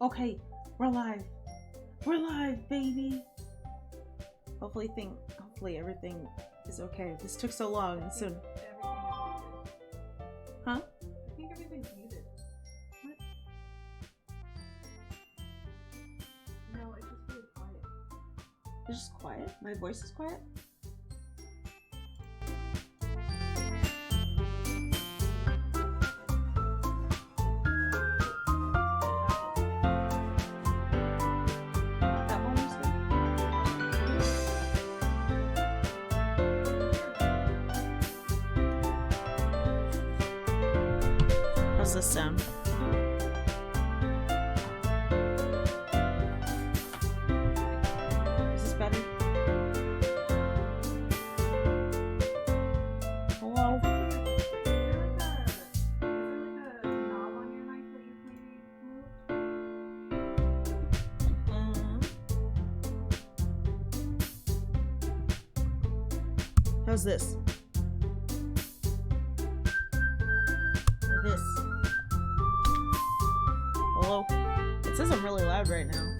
Okay, we're live. We're live, baby. Hopefully everything is okay. This took so long. So, huh? I think everything's muted. What? No, it's just really quiet. It's just quiet. My voice is quiet. How's this sound? Is this better? Hello? Is there like a knob on your mic that you've moved? How's this? This. Hello? It says I'm really loud right now.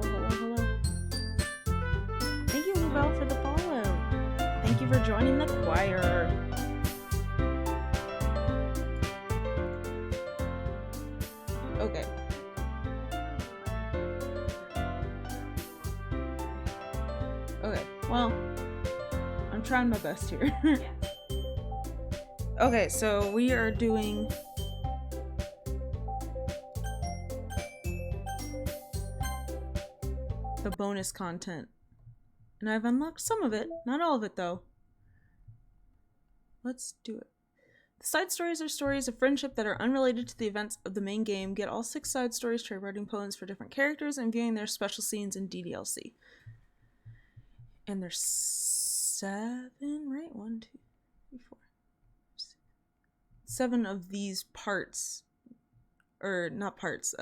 Hello. Thank you, Lubel, for the follow. Thank you for joining the choir. Okay. Okay, well, I'm trying my best here. Yeah. Okay, so we are doing the bonus content. And I've unlocked some of it, not all of it though. Let's do it. The side stories are stories of friendship that are unrelated to the events of the main game. Get all 6 side stories, try writing poems for different characters, and viewing their special scenes in DDLC. And there's 7, right? 1, 2, 3, 4, 6, 7 of these parts, or not parts,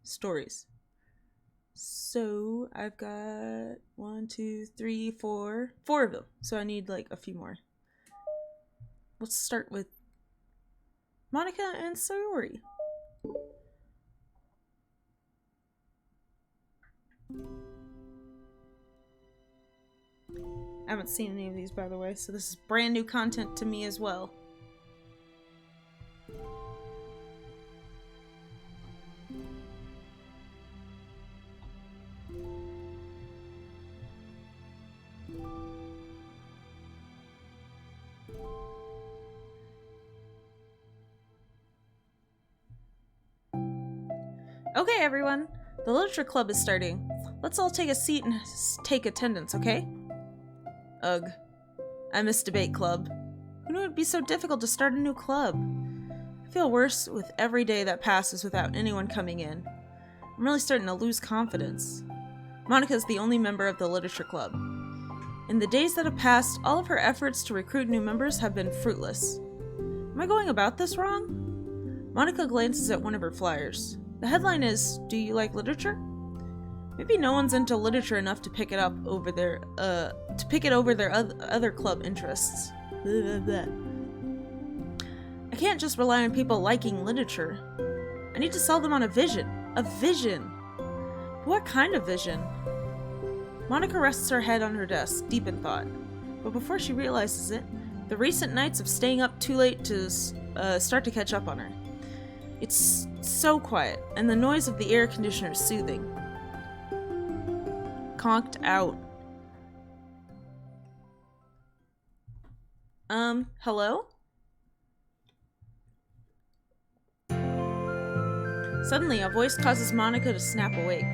stories. So I've got 1, 2, 3, 4 of them. So I need like a few more. Let's start with Monica and Sayori. I haven't seen any of these, by the way, so this is brand new content to me as well. Okay, everyone. The literature club is starting. Let's all take a seat and take attendance, okay? Ugh. I miss debate club. Who knew it'd be so difficult to start a new club? I feel worse with every day that passes without anyone coming in. I'm really starting to lose confidence. Monica is the only member of the literature club. In the days that have passed, all of her efforts to recruit new members have been fruitless. Am I going about this wrong? Monica glances at one of her flyers. The headline is, "Do you like literature?" Maybe no one's into literature enough to pick it up over their, other club interests. Blah, blah, blah. I can't just rely on people liking literature. I need to sell them on a vision. A vision! But what kind of vision? Monica rests her head on her desk, deep in thought. But before she realizes it, the recent nights of staying up too late to start to catch up on her. It's so quiet, and the noise of the air conditioner is soothing. Conked out. Hello? Suddenly, a voice causes Monica to snap awake.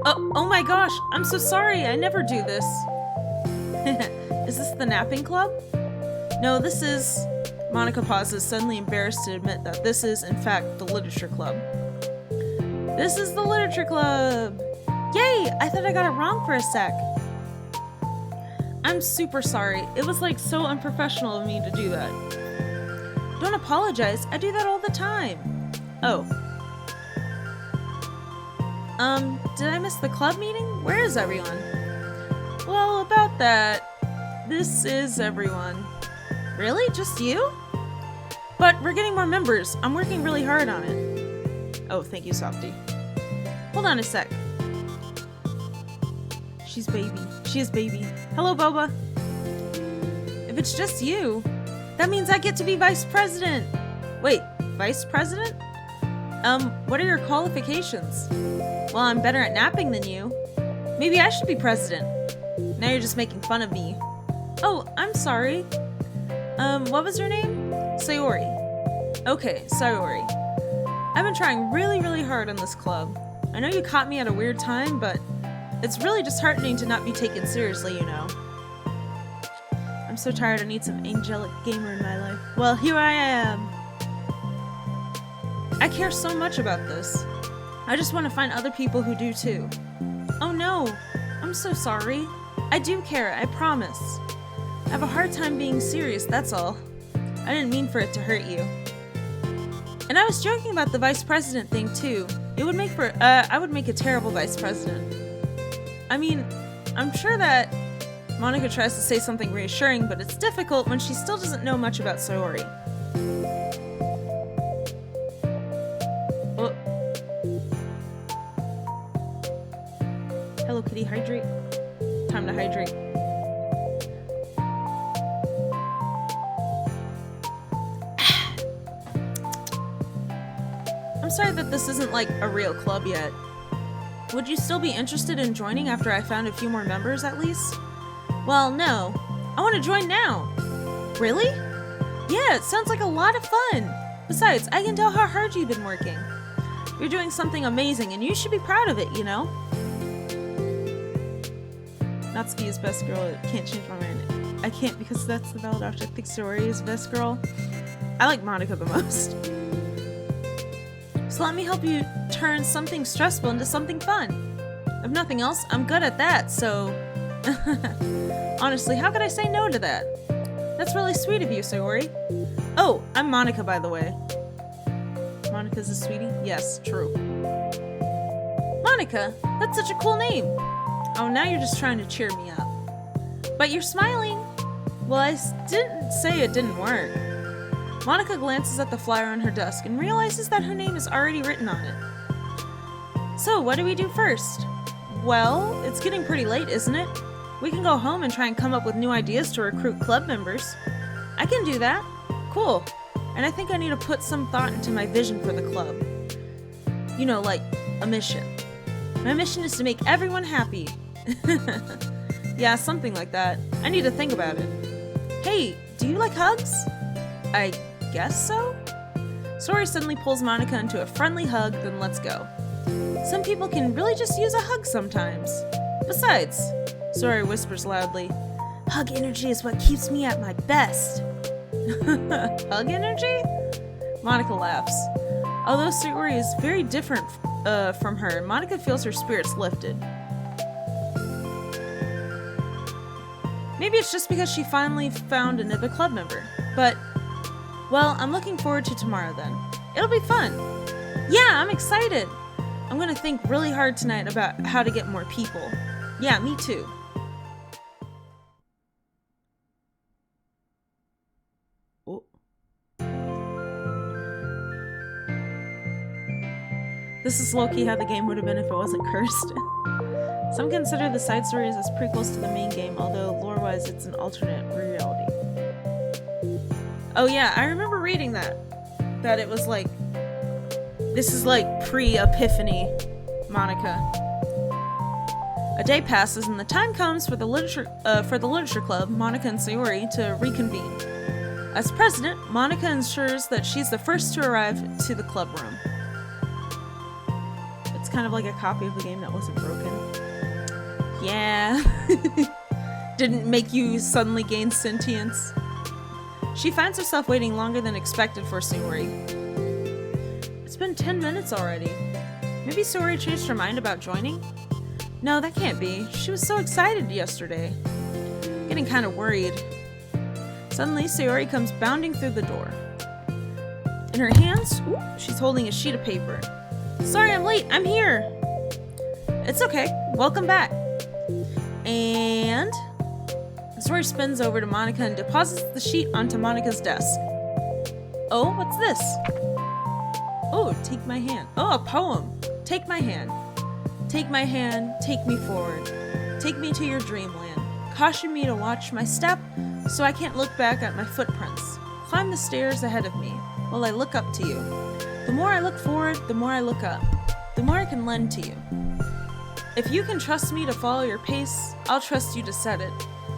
Oh my gosh, I'm so sorry, I never do this. Is this the napping club? No, this is... Monica pauses, suddenly embarrassed to admit that this is, in fact, the literature club. This is the literature club! Yay! I thought I got it wrong for a sec. I'm super sorry. It was like so unprofessional of me to do that. Don't apologize. I do that all the time. Oh. Did I miss the club meeting? Where is everyone? Well, about that... This is everyone. Really? Just you? But we're getting more members. I'm working really hard on it. Oh, thank you, Softy. Hold on a sec. She's baby. She is baby. Hello, Boba. If it's just you, that means I get to be vice president. Wait, vice president? What are your qualifications? Well, I'm better at napping than you. Maybe I should be president. Now you're just making fun of me. Oh, I'm sorry. What was your name? Sayori. Okay, Sayori. I've been trying really, really hard on this club. I know you caught me at a weird time, but it's really disheartening to not be taken seriously, you know. I'm so tired, I need some angelic gamer in my life. Well, here I am. I care so much about this. I just want to find other people who do too. Oh no, I'm so sorry. I do care, I promise. I have a hard time being serious, that's all. I didn't mean for it to hurt you. And I was joking about the vice president thing too. It would make for, I would make a terrible vice president. I mean, I'm sure that Monica tries to say something reassuring, but it's difficult when she still doesn't know much about Sayori. Oh. Hello, kitty, hydrate. Time to hydrate. I'm sorry that this isn't like a real club yet. Would you still be interested in joining after I found a few more members at least? Well, no. I want to join now. Really? Yeah, it sounds like a lot of fun. Besides, I can tell how hard you've been working. You're doing something amazing and you should be proud of it, you know? Natsuki is best girl. It can't change my mind. I can't because that's the valid option. I think Sayori is best girl. I like Monica the most. So let me help you turn something stressful into something fun. If nothing else, I'm good at that, so... Honestly, how could I say no to that? That's really sweet of you, Sayori. Oh, I'm Monica, by the way. Monica's a sweetie? Yes, true. Monica? That's such a cool name. Oh, now you're just trying to cheer me up. But you're smiling. Well, I didn't say it didn't work. Monica glances at the flyer on her desk and realizes that her name is already written on it. So, what do we do first? Well, it's getting pretty late, isn't it? We can go home and try and come up with new ideas to recruit club members. I can do that. Cool. And I think I need to put some thought into my vision for the club. You know, like a mission. My mission is to make everyone happy. Yeah, something like that. I need to think about it. Hey, do you like hugs? I guess so? Sayori suddenly pulls Monica into a friendly hug, then lets go. Some people can really just use a hug sometimes. Besides, Sayori whispers loudly, hug energy is what keeps me at my best. Hug energy? Monica laughs. Although Sayori is very different from her, Monica feels her spirits lifted. Maybe it's just because she finally found another club member. But, well, I'm looking forward to tomorrow then. It'll be fun. Yeah, I'm excited. I'm gonna think really hard tonight about how to get more people. Yeah, me too. Oh. This is low-key how the game would have been if it wasn't cursed. Some consider the side stories as prequels to the main game, although lore-wise it's an alternate reality. Oh yeah, I remember reading that. That it was like... This is like pre-Epiphany Monica. A day passes and the time comes for the literature club, Monica and Sayori, to reconvene. As president, Monica ensures that she's the first to arrive to the club room. It's kind of like a copy of the game that wasn't broken. Yeah. Didn't make you suddenly gain sentience. She finds herself waiting longer than expected for Sayori. It's been 10 minutes already. Maybe Sayori changed her mind about joining? No, that can't be. She was so excited yesterday. Getting kind of worried. Suddenly, Sayori comes bounding through the door. In her hands, she's holding a sheet of paper. Sorry I'm late, I'm here! It's okay, welcome back. And Sori spins over to Monica and deposits the sheet onto Monica's desk. Oh, what's this? Oh, take my hand. Oh, a poem. Take my hand. Take my hand, take me forward. Take me to your dreamland. Caution me to watch my step so I can't look back at my footprints. Climb the stairs ahead of me while I look up to you. The more I look forward, the more I look up. The more I can lend to you. If you can trust me to follow your pace, I'll trust you to set it.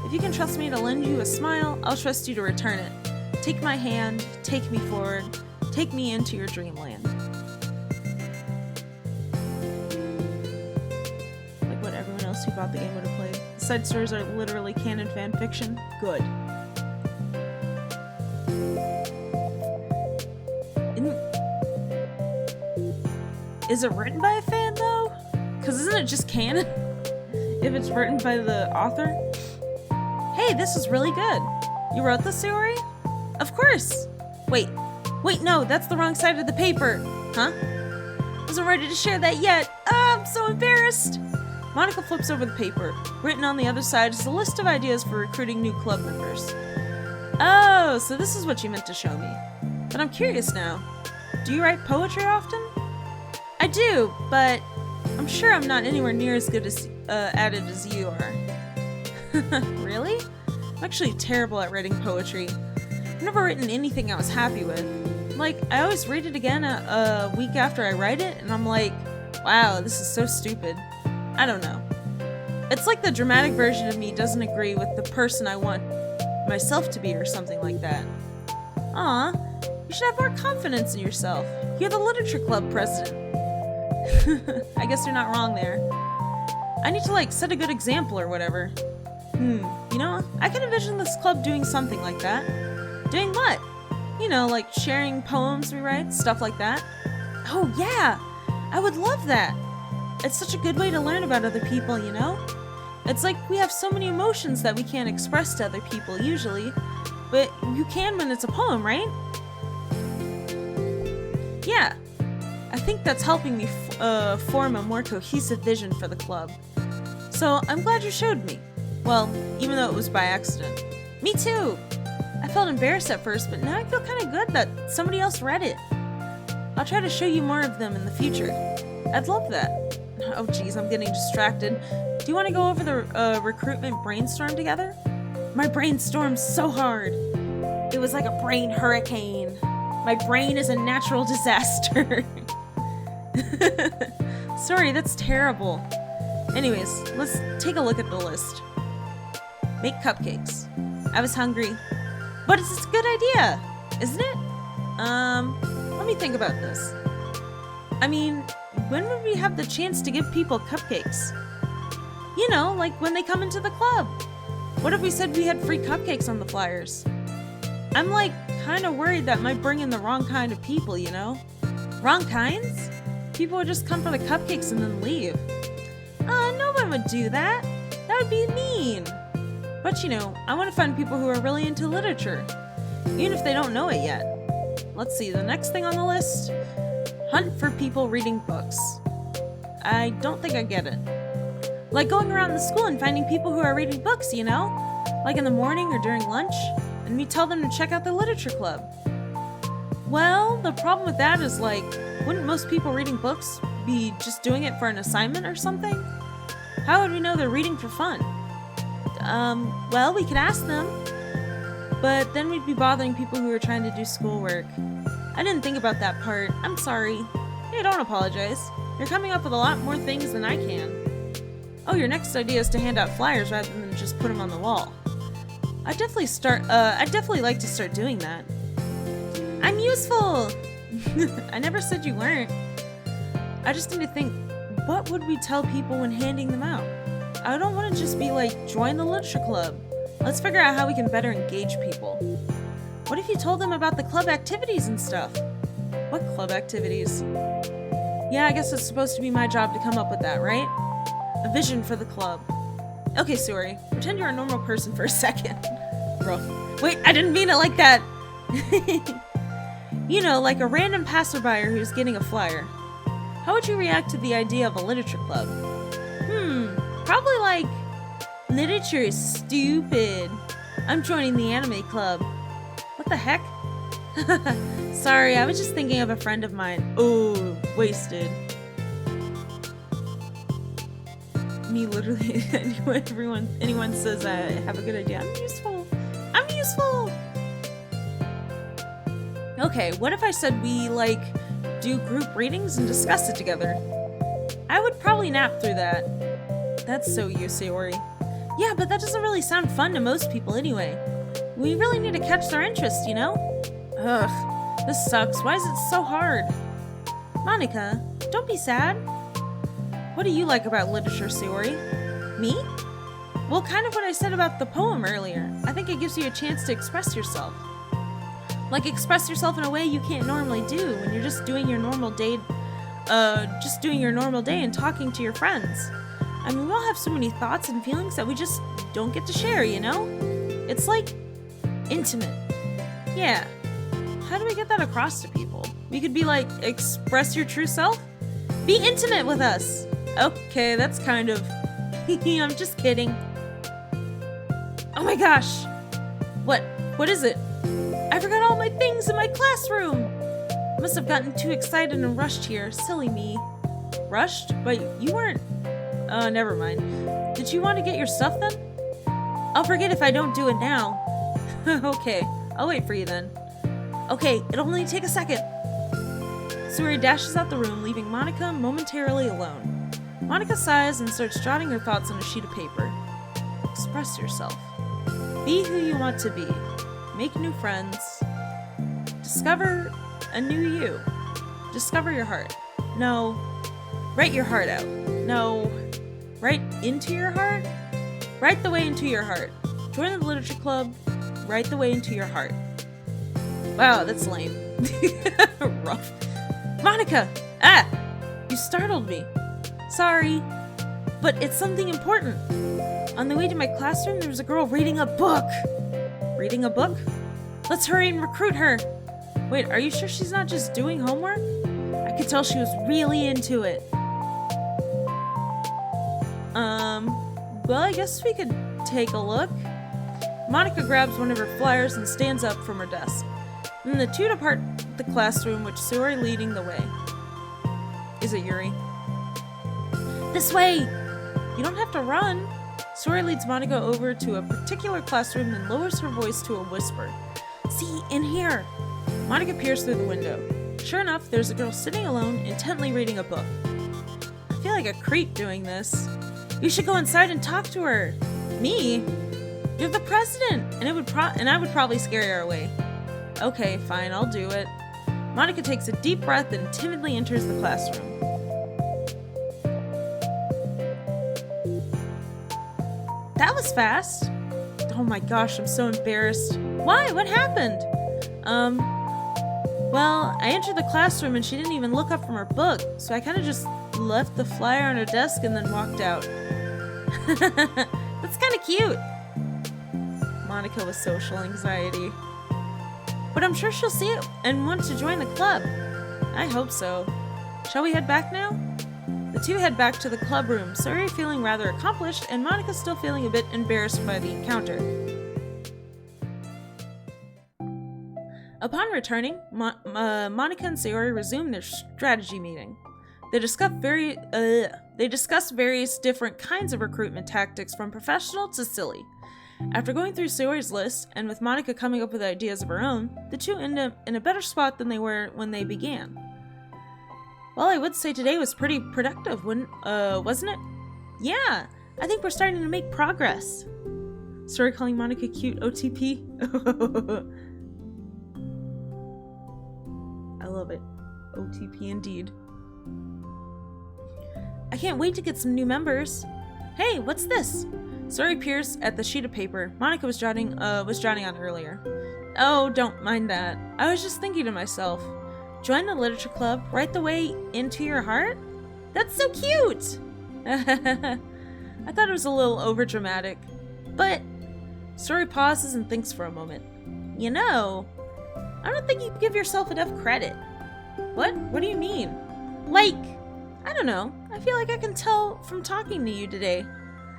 If you can trust me to lend you a smile, I'll trust you to return it. Take my hand, take me forward, take me into your dreamland. Like what everyone else who bought the game would have played. The side stories are literally canon fan fiction. Good. Is it written by a fan though? Because isn't it just canon? If it's written by the author? Hey, this is really good. You wrote this, Seori? Of course. Wait, no, that's the wrong side of the paper. Huh? Wasn't ready to share that yet. I'm so embarrassed. Monica flips over the paper. Written on the other side is a list of ideas for recruiting new club members. Oh, so this is what you meant to show me. But I'm curious now. Do you write poetry often? I do, but I'm sure I'm not anywhere near as good at it as you are. Really? I'm actually terrible at writing poetry. I've never written anything I was happy with. Like, I always read it again a week after I write it, and I'm like, wow, this is so stupid. I don't know. It's like the dramatic version of me doesn't agree with the person I want myself to be or something like that. Aw, you should have more confidence in yourself. You're the literature club president. I guess you're not wrong there. I need to, like, set a good example or whatever. You know, I can envision this club doing something like that. Doing what? You know, like sharing poems we write, stuff like that. Oh yeah! I would love that! It's such a good way to learn about other people, you know? It's like we have so many emotions that we can't express to other people usually, but you can when it's a poem, right? Yeah. I think that's helping me form a more cohesive vision for the club. So I'm glad you showed me. Well, even though it was by accident. Me too! I felt embarrassed at first, but now I feel kind of good that somebody else read it. I'll try to show you more of them in the future. I'd love that. Oh geez, I'm getting distracted. Do you want to go over the recruitment brainstorm together? My brainstorm's so hard. It was like a brain hurricane. My brain is a natural disaster. Sorry, that's terrible. Anyways, let's take a look at the list. Make cupcakes. I was hungry. But it's a good idea, isn't it? Let me think about this. I mean, when would we have the chance to give people cupcakes? You know, like when they come into the club. What if we said we had free cupcakes on the flyers? I'm like kind of worried that might bring in the wrong kind of people, you know? Wrong kinds? People would just come for the cupcakes and then leave. No one would do that. That would be mean. But you know, I want to find people who are really into literature, even if they don't know it yet. Let's see, the next thing on the list, hunt for people reading books. I don't think I get it. Like going around the school and finding people who are reading books, you know? Like in the morning or during lunch, and we tell them to check out the literature club. Well, the problem with that is like, wouldn't most people reading books be just doing it for an assignment or something? How would we know they're reading for fun? Well, we could ask them, but then we'd be bothering people who are trying to do schoolwork. I didn't think about that part. I'm sorry. Hey, don't apologize. You're coming up with a lot more things than I can. Oh, your next idea is to hand out flyers rather than just put them on the wall. I'd definitely like to start doing that. I'm useful! I never said you weren't. I just need to think, what would we tell people when handing them out? I don't want to just be like, join the literature club. Let's figure out how we can better engage people. What if you told them about the club activities and stuff? What club activities? Yeah, I guess it's supposed to be my job to come up with that, right? A vision for the club. Okay, Suri, pretend you're a normal person for a second. Rough. Wait, I didn't mean it like that! You know, like a random passerby who's getting a flyer. How would you react to the idea of a literature club? Probably like, Literature is stupid. I'm joining the anime club. What the heck? Sorry, I was just thinking of a friend of mine. Oh, wasted. Me literally, anyone says I have a good idea. I'm useful. I'm useful. Okay, what if I said we, like, do group readings and discuss it together? I would probably nap through that. That's so you, Sayori. Yeah, but that doesn't really sound fun to most people anyway. We really need to catch their interest, you know? Ugh, this sucks. Why is it so hard? Monica, don't be sad. What do you like about literature, Sayori? Me? Well, kind of what I said about the poem earlier. I think it gives you a chance to express yourself. Like, express yourself in a way you can't normally do when you're just doing your normal day, and talking to your friends. I mean, we all have so many thoughts and feelings that we just don't get to share, you know? It's like intimate. Yeah. How do we get that across to people? We could be like, express your true self? Be intimate with us. Okay, that's kind of... I'm just kidding. Oh my gosh. What is it? I forgot all my things in my classroom. I must have gotten too excited and rushed here. Silly me. Rushed? But you weren't... never mind. Did you want to get your stuff then? I'll forget if I don't do it now. Okay, I'll wait for you then. Okay, it'll only take a second. Sayori dashes out the room, leaving Monica momentarily alone. Monica sighs and starts jotting her thoughts on a sheet of paper. Express yourself. Be who you want to be. Make new friends. Discover a new you. Discover your heart. No. Write your heart out. No. Write into your heart? Write the way into your heart. Join the literature club. Write the way into your heart. Wow, that's lame. Rough. Monica! Ah! You startled me. Sorry. But it's something important. On the way to my classroom, there was a girl reading a book. Reading a book? Let's hurry and recruit her. Wait, are you sure she's not just doing homework? I could tell she was really into it. Well, I guess we could take a look. Monica grabs one of her flyers and stands up from her desk. Then the two depart the classroom, with Sayori leading the way. Is it Yuri? This way! You don't have to run. Sayori leads Monica over to a particular classroom and lowers her voice to a whisper. See, in here! Monica peers through the window. Sure enough, there's a girl sitting alone, intently reading a book. I feel like a creep doing this. You should go inside and talk to her. Me? You're the president, and I would probably scare her away. Okay, fine, I'll do it. Monica takes a deep breath and timidly enters the classroom. That was fast. Oh my gosh, I'm so embarrassed. Why? What happened? Well, I entered the classroom and she didn't even look up from her book, so I kind of just left the flyer on her desk and then walked out. That's kind of cute. Monica with social anxiety. But I'm sure she'll see it and want to join the club. I hope so. Shall we head back now? The two head back to the club room, Sayori feeling rather accomplished and Monica still feeling a bit embarrassed by the encounter. Upon returning, Monica and Sayori resume their strategy meeting. They discuss various different kinds of recruitment tactics, from professional to silly. After going through Sayori's list, and with Monica coming up with ideas of her own, the two end up in a better spot than they were when they began. Well, I would say today was pretty productive, wasn't it? Yeah, I think we're starting to make progress. Sayori calling Monica cute OTP. I love it. OTP indeed. I can't wait to get some new members. Hey, what's this? Sayori peers at the sheet of paper Monica was jotting on earlier. Oh, don't mind that. I was just thinking to myself, join the literature club right the way into your heart? That's so cute! I thought it was a little overdramatic, but Sayori pauses and thinks for a moment. You know, I don't think you give yourself enough credit. What? What do you mean? Like, I don't know. I feel like I can tell from talking to you today.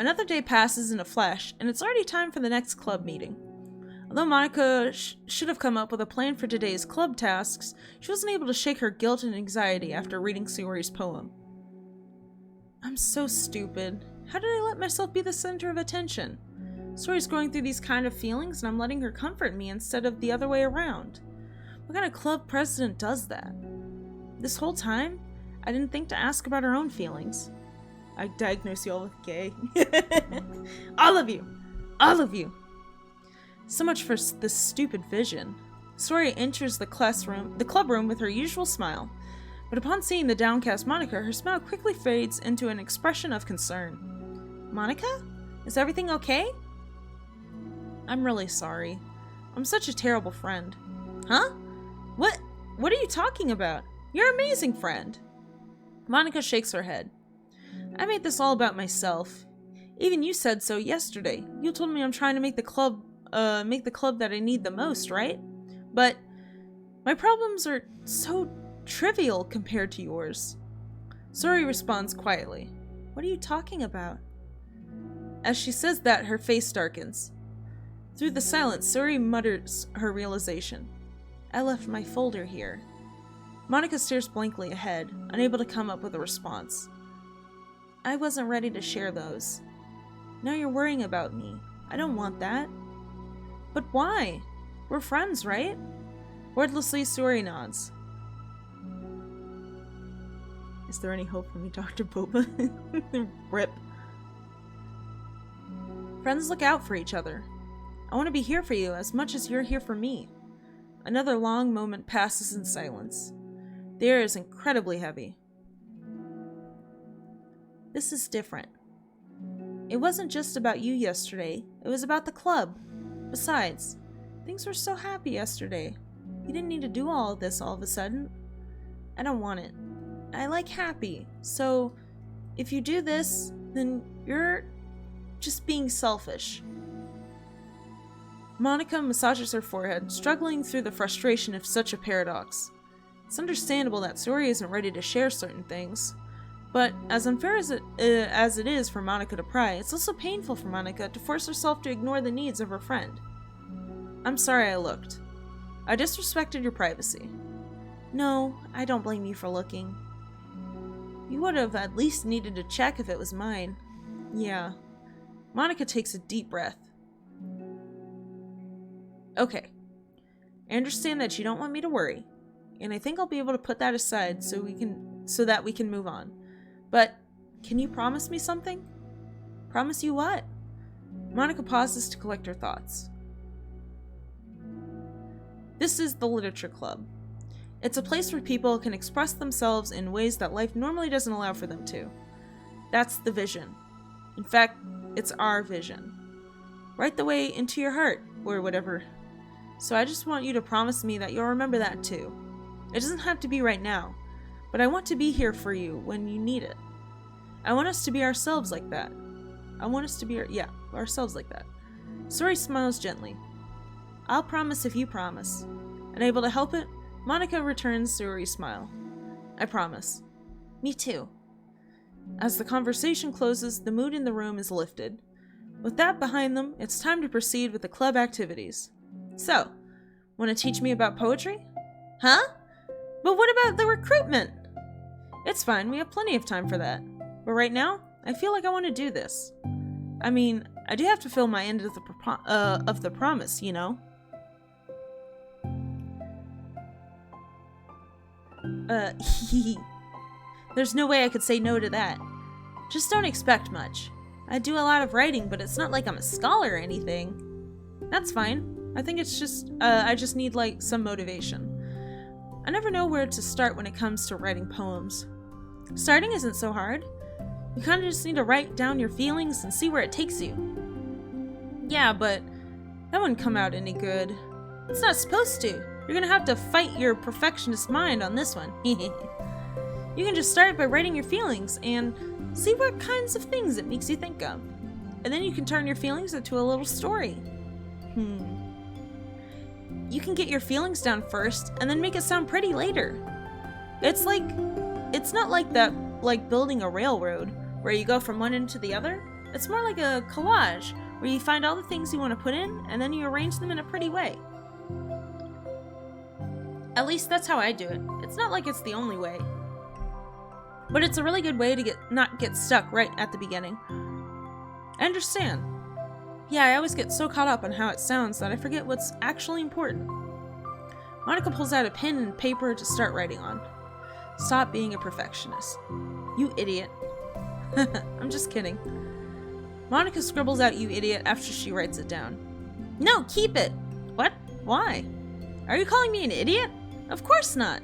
Another day passes in a flash, and it's already time for the next club meeting. Although Monica should have come up with a plan for today's club tasks, she wasn't able to shake her guilt and anxiety after reading Sayori's poem. I'm so stupid. How did I let myself be the center of attention? Sayori's going through these kind of feelings, and I'm letting her comfort me instead of the other way around. What kind of club president does that? This whole time, I didn't think to ask about her own feelings. I diagnose you all with gay. All of you! All of you! So much for this stupid vision. Sayori enters the club room with her usual smile, but upon seeing the downcast Monica, her smile quickly fades into an expression of concern. Monica? Is everything okay? I'm really sorry. I'm such a terrible friend. Huh? What are you talking about? You're an amazing friend. Monica shakes her head. I made this all about myself. Even you said so yesterday. You told me I'm trying to make the club that I need the most, right? But my problems are so trivial compared to yours. Sayori responds quietly. What are you talking about? As she says that, her face darkens. Through the silence, Sayori mutters her realization. I left my folder here. Monica stares blankly ahead, unable to come up with a response. I wasn't ready to share those. Now you're worrying about me. I don't want that. But why? We're friends, right? Wordlessly, Sayori nods. Is there any hope for me, Dr. Boba? Rip. Friends look out for each other. I want to be here for you as much as you're here for me. Another long moment passes in silence. The air is incredibly heavy. This is different. It wasn't just about you yesterday. It was about the club. Besides, things were so happy yesterday. You didn't need to do all of this all of a sudden. I don't want it. I like happy. So, if you do this, then you're just being selfish. Monica massages her forehead, struggling through the frustration of such a paradox. It's understandable that Sayori isn't ready to share certain things, but as unfair as it is for Monica to pry, it's also painful for Monica to force herself to ignore the needs of her friend. I'm sorry I looked. I disrespected your privacy. No, I don't blame you for looking. You would have at least needed to check if it was mine. Yeah. Monica takes a deep breath. Okay. I understand that you don't want me to worry, and I think I'll be able to put that aside so that we can move on. But can you promise me something? Promise you what? Monica pauses to collect her thoughts. This is the Literature Club. It's a place where people can express themselves in ways that life normally doesn't allow for them to. That's the vision. In fact, it's our vision. Right the way into your heart, or whatever. So I just want you to promise me that you'll remember that too. It doesn't have to be right now, but I want to be here for you when you need it. I want us to be ourselves like that. I want us to be ourselves like that. Sayori smiles gently. I'll promise if you promise. Unable to help it, Monica returns Sayori's smile. I promise. Me too. As the conversation closes, the mood in the room is lifted. With that behind them, it's time to proceed with the club activities. So, want to teach me about poetry? Huh? But what about the recruitment? It's fine, we have plenty of time for that. But right now, I feel like I want to do this. I mean, I do have to fill my end of the promise, you know? There's no way I could say no to that. Just don't expect much. I do a lot of writing, but it's not like I'm a scholar or anything. That's fine. I think it's just, I just need, like, some motivation. I never know where to start when it comes to writing poems. Starting isn't so hard. You kind of just need to write down your feelings and see where it takes you. Yeah, but that wouldn't come out any good. It's not supposed to. You're gonna have to fight your perfectionist mind on this one. You can just start by writing your feelings and see what kinds of things it makes you think of. And then you can turn your feelings into a little story. You can get your feelings down first and then make it sound pretty later. It's not like that, like building a railroad where you go from one end to the other. It's more like a collage, where you find all the things you want to put in, and then you arrange them in a pretty way. At least that's how I do it. It's not like it's the only way. But it's a really good way to not get stuck right at the beginning. I understand. Yeah, I always get so caught up on how it sounds that I forget what's actually important. Monika pulls out a pen and paper to start writing on. Stop being a perfectionist. You idiot. I'm just kidding. Monika scribbles out "you idiot" after she writes it down. No, keep it! What? Why? Are you calling me an idiot? Of course not.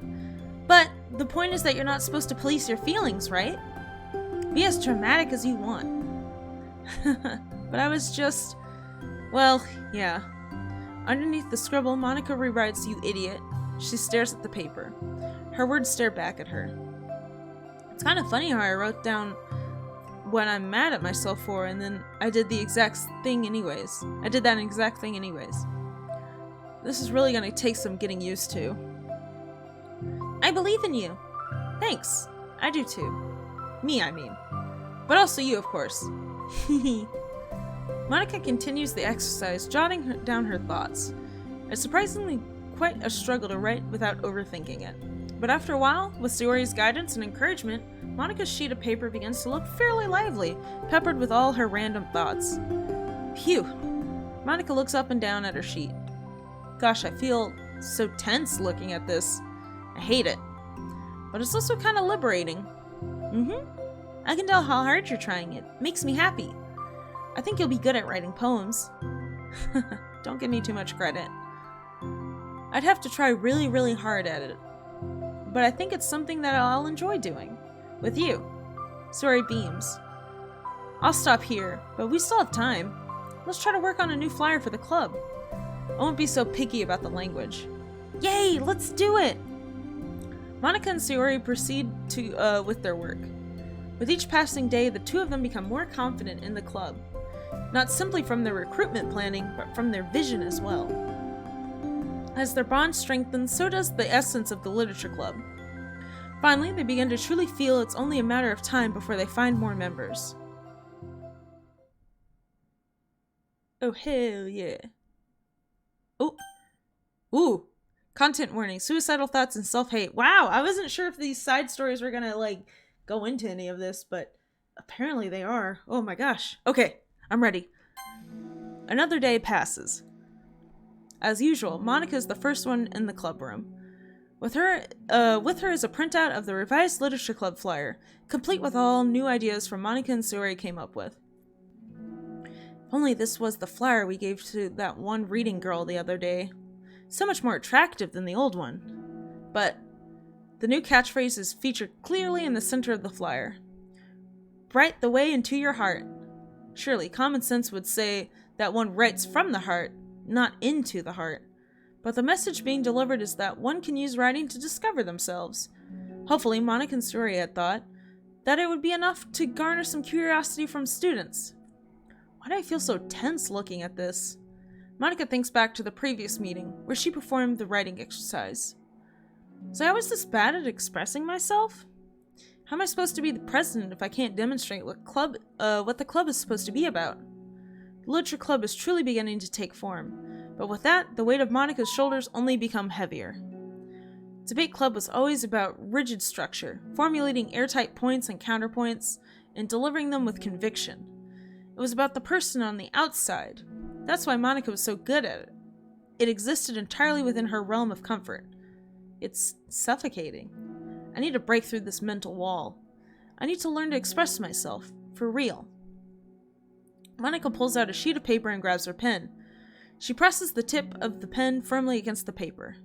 But the point is that you're not supposed to police your feelings, right? Be as dramatic as you want. But I was just... Well, yeah. Underneath the scribble, Monika rewrites "you idiot." She stares at the paper. Her words stare back at her. It's kind of funny how I wrote down what I'm mad at myself for, and then I did the exact thing anyways. I did that exact thing anyways. This is really gonna take some getting used to. I believe in you. Thanks. I do too. Me, I mean. But also you, of course. Monika continues the exercise, jotting down her thoughts. It's surprisingly quite a struggle to write without overthinking it. But after a while, with Sayori's guidance and encouragement, Monika's sheet of paper begins to look fairly lively, peppered with all her random thoughts. Phew. Monika looks up and down at her sheet. Gosh, I feel so tense looking at this. I hate it. But it's also kind of liberating. I can tell how hard you're trying it. Makes me happy. I think you'll be good at writing poems. Don't give me too much credit. I'd have to try really, really hard at it. But I think it's something that I'll enjoy doing. With you. Sayori beams. I'll stop here, but we still have time. Let's try to work on a new flyer for the club. I won't be so picky about the language. Yay! Let's do it! Monika and Sayori proceed with their work. With each passing day, the two of them become more confident in the club. Not simply from their recruitment planning, but from their vision as well. As their bond strengthens, so does the essence of the literature club. Finally, they begin to truly feel it's only a matter of time before they find more members. Oh, hell yeah. Oh. Ooh. Content warning. Suicidal thoughts and self-hate. Wow, I wasn't sure if these side stories were gonna, go into any of this, but apparently they are. Oh my gosh. Okay, I'm ready. Another day passes. As usual, Monika is the first one in the club room. With her is a printout of the revised literature club flyer, complete with all new ideas from Monika and Sayori came up with. If only this was the flyer we gave to that one reading girl the other day. So much more attractive than the old one. But the new catchphrase is featured clearly in the center of the flyer. Write the way into your heart. Surely common sense would say that one writes from the heart, not into the heart. But the message being delivered is that one can use writing to discover themselves. Hopefully, Monika and Sayori had thought that it would be enough to garner some curiosity from students. Why do I feel so tense looking at this? Monika thinks back to the previous meeting, where she performed the writing exercise. Was I always this bad at expressing myself? How am I supposed to be the president if I can't demonstrate what the club is supposed to be about? The literature club is truly beginning to take form. But with that, the weight of Monika's shoulders only become heavier. Debate club was always about rigid structure, formulating airtight points and counterpoints, and delivering them with conviction. It was about the person on the outside. That's why Monika was so good at it. It existed entirely within her realm of comfort. It's suffocating. I need to break through this mental wall. I need to learn to express myself, for real. Monika pulls out a sheet of paper and grabs her pen. She presses the tip of the pen firmly against the paper.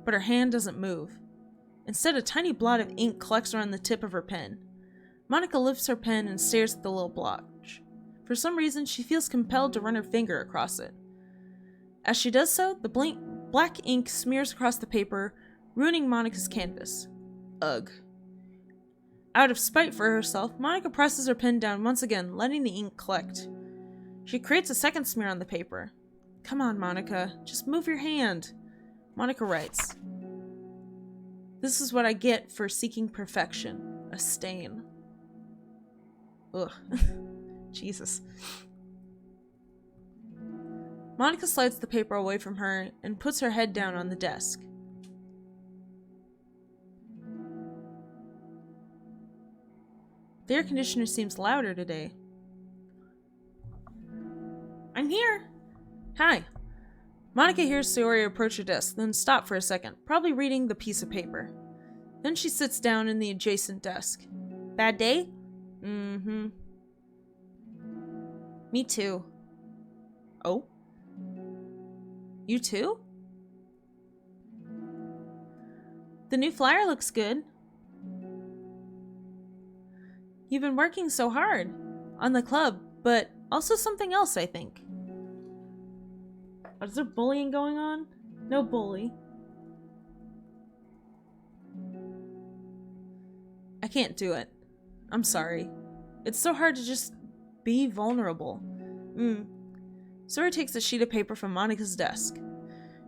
But her hand doesn't move. Instead, a tiny blot of ink collects around the tip of her pen. Monika lifts her pen and stares at the little blotch. For some reason, she feels compelled to run her finger across it. As she does so, the black ink smears across the paper, ruining Monika's canvas. Ugh. Out of spite for herself, Monika presses her pen down once again, letting the ink collect. She creates a second smear on the paper. Come on, Monika, just move your hand. Monika writes. This is what I get for seeking perfection. A stain. Ugh. Jesus. Monica slides the paper away from her and puts her head down on the desk. The air conditioner seems louder today. I'm here! Hi. Monica hears Sayori approach her desk, then stop for a second, probably reading the piece of paper. Then she sits down in the adjacent desk. Bad day? Mm-hmm. Me too. Oh? You too? The new flyer looks good. You've been working so hard on the club, but also something else, I think. Is there bullying going on? No bully. I can't do it. I'm sorry. It's so hard to just be vulnerable. Sora takes a sheet of paper from Monica's desk.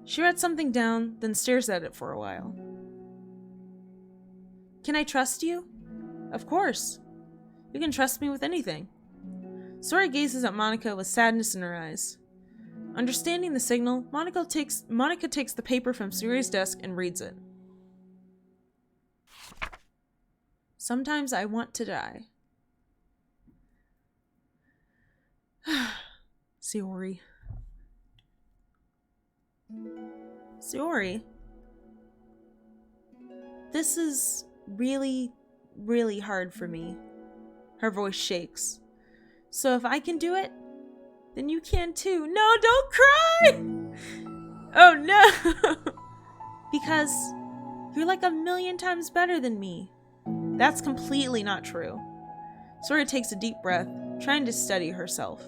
She writes something down, then stares at it for a while. Can I trust you? Of course. You can trust me with anything. Sora gazes at Monica with sadness in her eyes. Understanding the signal, Monica takes the paper from Sayori's desk and reads it. Sometimes I want to die. Sayori. Sayori. This is really, really hard for me. Her voice shakes. So if I can do it, then you can too. No, don't cry! Oh no! Because you're like 1,000,000 times better than me. That's completely not true. Sora takes a deep breath, trying to steady herself.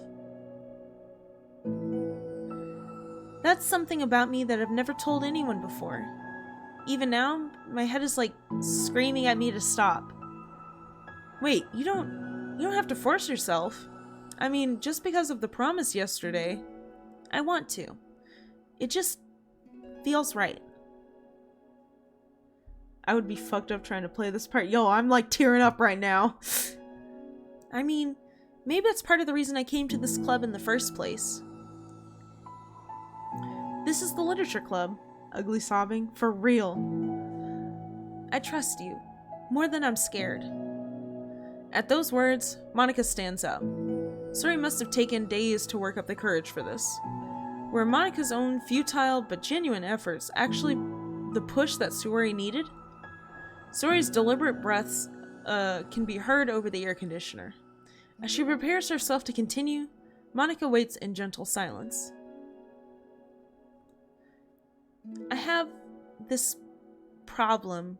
That's something about me that I've never told anyone before. Even now, my head is like screaming at me to stop. Wait, you don't have to force yourself. I mean, just because of the promise yesterday, I want to. It just feels right. I would be fucked up trying to play this part. Yo, I'm like tearing up right now. I mean, maybe it's part of the reason I came to this club in the first place. This is the literature club. Ugly sobbing. For real. I trust you. More than I'm scared. At those words, Monica stands up. Suri must have taken days to work up the courage for this. Were Monica's own futile but genuine efforts actually the push that Suri needed? Suri's deliberate breaths can be heard over the air conditioner. As she prepares herself to continue, Monica waits in gentle silence. I have this problem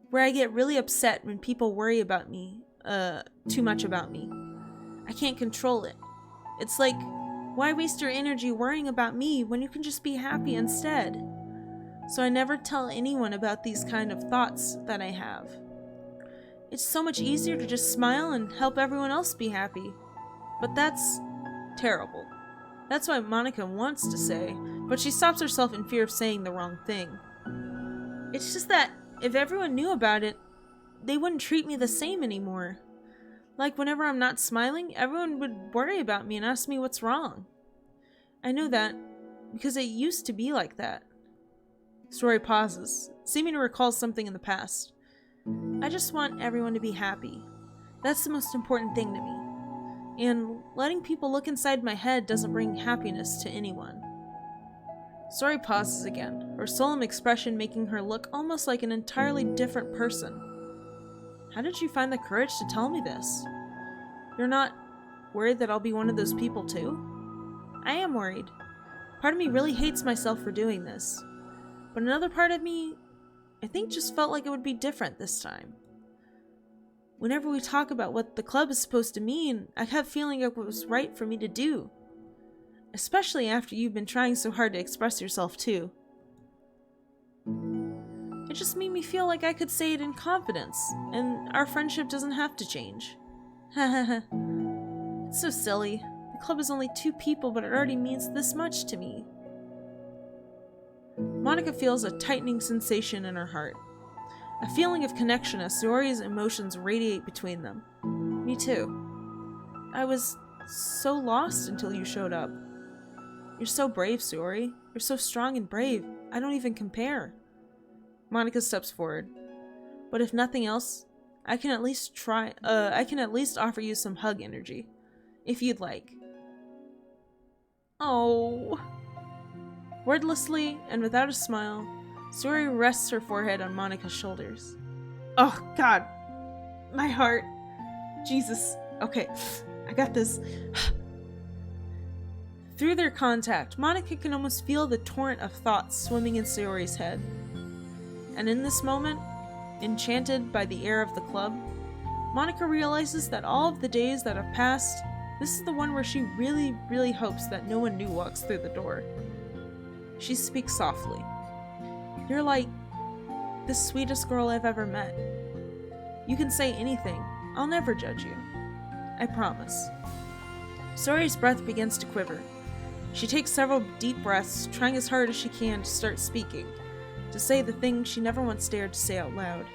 where I get really upset when people worry about me, too much about me. I can't control it. It's like, why waste your energy worrying about me when you can just be happy instead? So I never tell anyone about these kind of thoughts that I have. It's so much easier to just smile and help everyone else be happy. But that's terrible. That's what Monica wants to say, but she stops herself in fear of saying the wrong thing. It's just that if everyone knew about it, they wouldn't treat me the same anymore. Like whenever I'm not smiling, everyone would worry about me and ask me what's wrong. I know that because it used to be like that. Story pauses, seeming to recall something in the past. I just want everyone to be happy. That's the most important thing to me. And letting people look inside my head doesn't bring happiness to anyone. Story pauses again, her solemn expression making her look almost like an entirely different person. How did you find the courage to tell me this? You're not worried that I'll be one of those people too? I am worried. Part of me really hates myself for doing this. But another part of me, I think, just felt like it would be different this time. Whenever we talk about what the club is supposed to mean, I have feeling it was right for me to do. Especially after you've been trying so hard to express yourself too. It just made me feel like I could say it in confidence, and our friendship doesn't have to change. Hahaha. It's so silly. The club is only 2 people, but it already means this much to me. Monica feels a tightening sensation in her heart. A feeling of connection as Sayori's emotions radiate between them. Me too. I was so lost until you showed up. You're so brave, Sayori. You're so strong and brave. I don't even compare. Monika steps forward. But if nothing else, I can at least offer you some hug energy. If you'd like. Oh. Wordlessly and without a smile, Sayori rests her forehead on Monika's shoulders. Oh, God. My heart. Jesus. Okay, I got this. Through their contact, Monika can almost feel the torrent of thoughts swimming in Sayori's head. And in this moment, enchanted by the air of the club, Monika realizes that all of the days that have passed, this is the one where she really, really hopes that no one new walks through the door. She speaks softly. You're like the sweetest girl I've ever met. You can say anything. I'll never judge you. I promise. Sayori's breath begins to quiver. She takes several deep breaths, trying as hard as she can to start speaking, to say the things she never once dared to say out loud.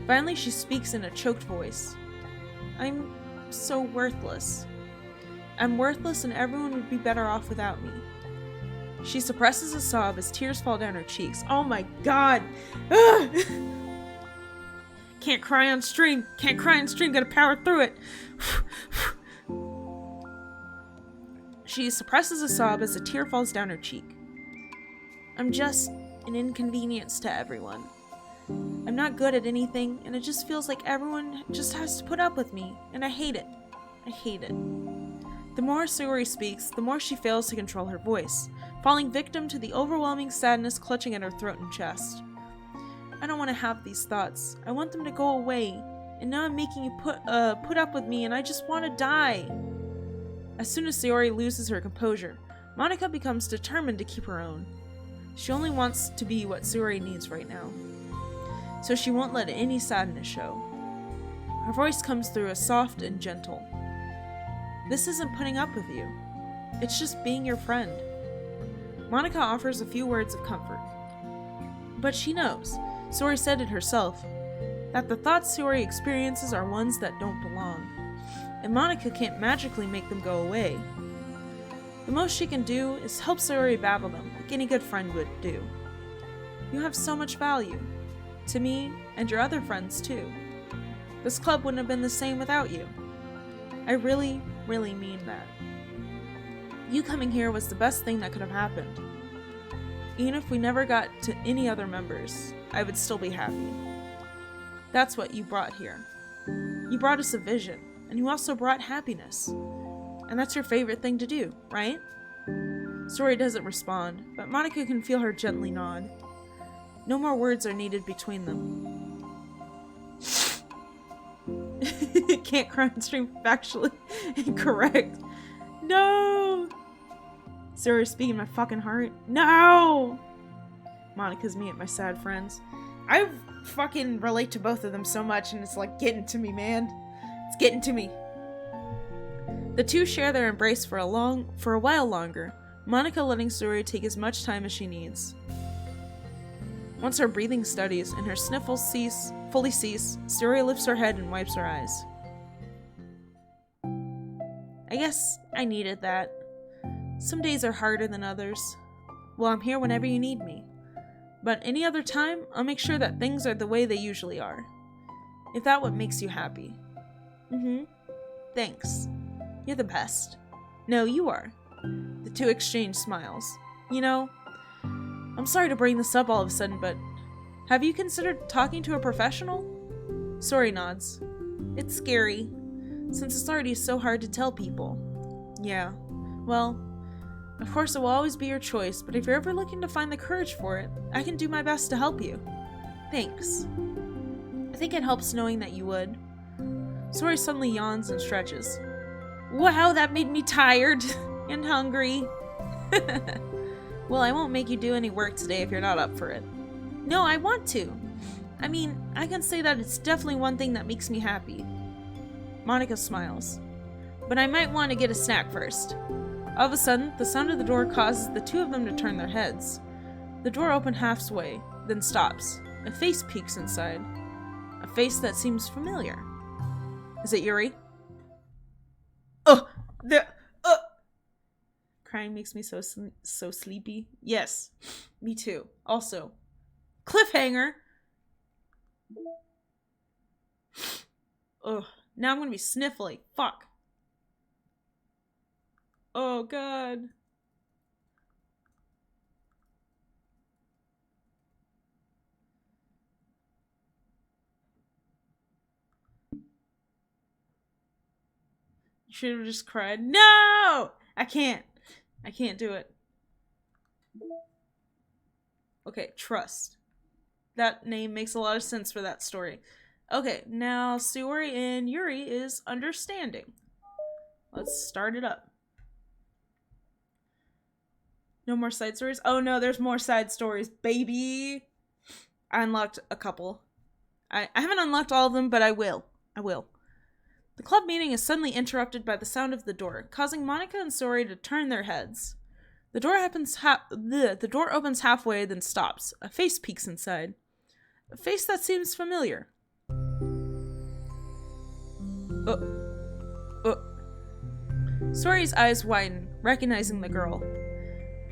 Finally, she speaks in a choked voice. I'm so worthless. I'm worthless and everyone would be better off without me. She suppresses a sob as tears fall down her cheeks. Oh my god! Ugh! Can't cry on stream. Can't cry on stream. Gotta power through it. She suppresses a sob as a tear falls down her cheek. I'm just an inconvenience to everyone. I'm not good at anything, and it just feels like everyone just has to put up with me, and I hate it. I hate it. The more Sayori speaks, the more she fails to control her voice, falling victim to the overwhelming sadness clutching at her throat and chest. I don't want to have these thoughts. I want them to go away, and now I'm making you put up with me, and I just want to die. As soon as Sayori loses her composure, Monika becomes determined to keep her own. She only wants to be what Sayori needs right now, so she won't let any sadness show. Her voice comes through as soft and gentle. This isn't putting up with you. It's just being your friend. Monika offers a few words of comfort. But she knows, Sayori said it herself, that the thoughts Sayori experiences are ones that don't belong, and Monika can't magically make them go away. The most she can do is help Sayori battle them, like any good friend would do. You have so much value. To me, and your other friends too. This club wouldn't have been the same without you. I really, really mean that. You coming here was the best thing that could have happened. Even if we never got to any other members, I would still be happy. That's what you brought here. You brought us a vision, and you also brought happiness. And that's your favorite thing to do, right? Sayori doesn't respond, but Monika can feel her gently nod. No more words are needed between them. Can't cry on stream, factually incorrect. No! Sayori speaking my fucking heart. No! Monika's me at my sad friends. I fucking relate to both of them so much, and it's like getting to me, man. It's getting to me. The two share their embrace for a while longer, Monika letting Sayori take as much time as she needs. Once her breathing steadies and her sniffles fully cease, Sayori lifts her head and wipes her eyes. I guess I needed that. Some days are harder than others. Well, I'm here whenever you need me. But any other time, I'll make sure that things are the way they usually are. If that what makes you happy. Thanks. You're the best. No, you are. The two exchange smiles. You know, I'm sorry to bring this up all of a sudden, but have you considered talking to a professional? Sayori nods. It's scary, since it's already so hard to tell people. Yeah, well, of course it will always be your choice, but if you're ever looking to find the courage for it, I can do my best to help you. Thanks. I think it helps knowing that you would. Sayori suddenly yawns and stretches. Wow, that made me tired and hungry. Well, I won't make you do any work today if you're not up for it. No, I want to. I mean, I can say that it's definitely one thing that makes me happy. Monika smiles. But I might want to get a snack first. All of a sudden, the sound of the door causes the two of them to turn their heads. The door opens halfway, then stops. A face peeks inside. A face that seems familiar. Is it Yuri? Oh, the crying makes me so sleepy. Yes, me too. Also, cliffhanger. Ugh, now I'm gonna be sniffly. Fuck. Oh god. You should have just cried. No! I can't do it. Okay, trust. That name makes a lot of sense for that story. Okay, now Sayori and Yuri is understanding. Let's start it up. No more side stories? Oh no, there's more side stories, baby! I unlocked a couple. I haven't unlocked all of them, but I will. The club meeting is suddenly interrupted by the sound of the door, causing Monica and Sayori to turn their heads. The door opens halfway, then stops. A face peeks inside. A face that seems familiar. Sayori's eyes widen, recognizing the girl.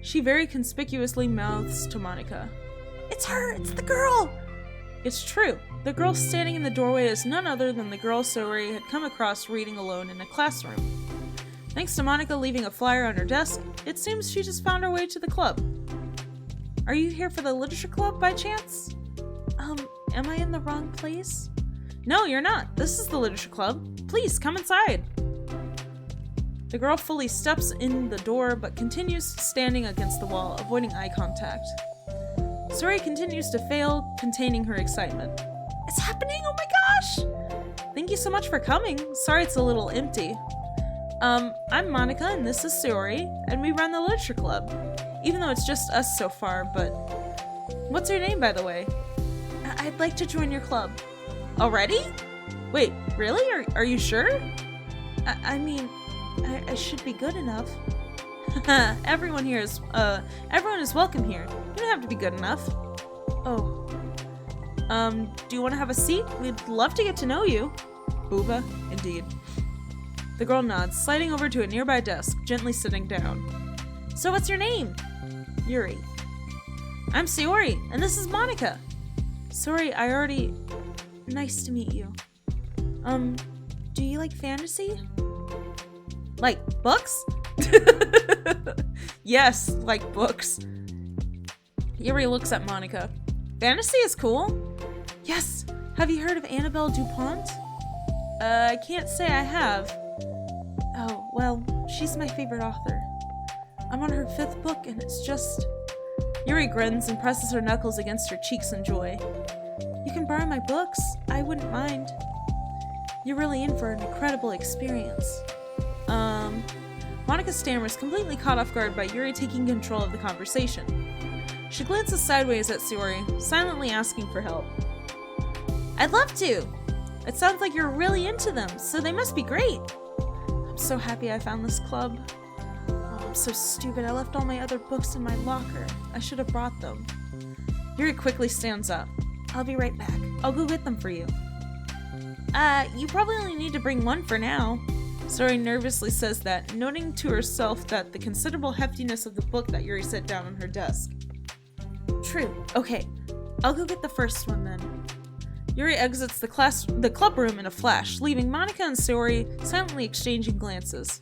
She very conspicuously mouths to Monica. It's her! It's the girl! It's true. The girl standing in the doorway is none other than the girl Sayori had come across reading alone in a classroom. Thanks to Monica leaving a flyer on her desk, it seems she just found her way to the club. Are you here for the literature club by chance? Am I in the wrong place? No, you're not. This is the literature club. Please, come inside. The girl fully steps in the door, but continues standing against the wall, avoiding eye contact. Sayori continues to fail, containing her excitement. It's happening! Oh my gosh! Thank you so much for coming. Sorry it's a little empty. I'm Monica, and this is Sayori, and we run the literature club. Even though it's just us so far, but... What's your name, by the way? I'd like to join your club. Already? Wait, really? Are you sure? I mean, I should be good enough. Everyone is welcome here. You don't have to be good enough. Oh. Do you want to have a seat? We'd love to get to know you. Booba, indeed. The girl nods, sliding over to a nearby desk, gently sitting down. So what's your name? Yuri. I'm Sayori, and this is Monica. Sorry, Nice to meet you. Do you like fantasy? Like books? Yes, like books. Yuri looks at Monica. Fantasy is cool. Yes. Have you heard of Annabelle DuPont? I can't say I have. Oh, well, she's my favorite author. I'm on her 5th book, and it's just... Yuri grins and presses her knuckles against her cheeks in joy. You can borrow my books. I wouldn't mind. You're really in for an incredible experience. Monica stammers, completely caught off guard by Yuri taking control of the conversation. She glances sideways at Sayori, silently asking for help. I'd love to! It sounds like you're really into them, so they must be great! I'm so happy I found this club. Oh, I'm so stupid. I left all my other books in my locker. I should have brought them. Yuri quickly stands up. I'll be right back. I'll go get them for you. You probably only need to bring one for now. Sayori nervously says that, noting to herself that the considerable heftiness of the book that Yuri set down on her desk. True. Okay. I'll go get the first one then. Yuri exits the club room in a flash, leaving Monica and Sayori silently exchanging glances.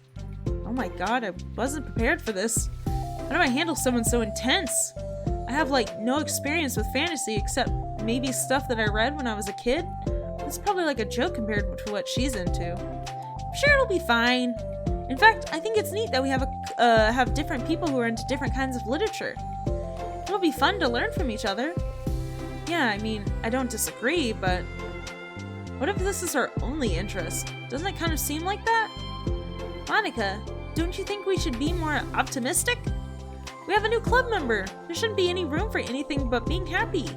Oh my god, I wasn't prepared for this. How do I handle someone so intense? I have, no experience with fantasy except maybe stuff that I read when I was a kid. It's probably like a joke compared to what she's into. I'm sure it'll be fine. In fact, I think it's neat that we have different people who are into different kinds of literature. It'll be fun to learn from each other. Yeah, I mean, I don't disagree, but what if this is our only interest? Doesn't it kind of seem like that? Monica, don't you think we should be more optimistic? We have a new club member. There shouldn't be any room for anything but being happy.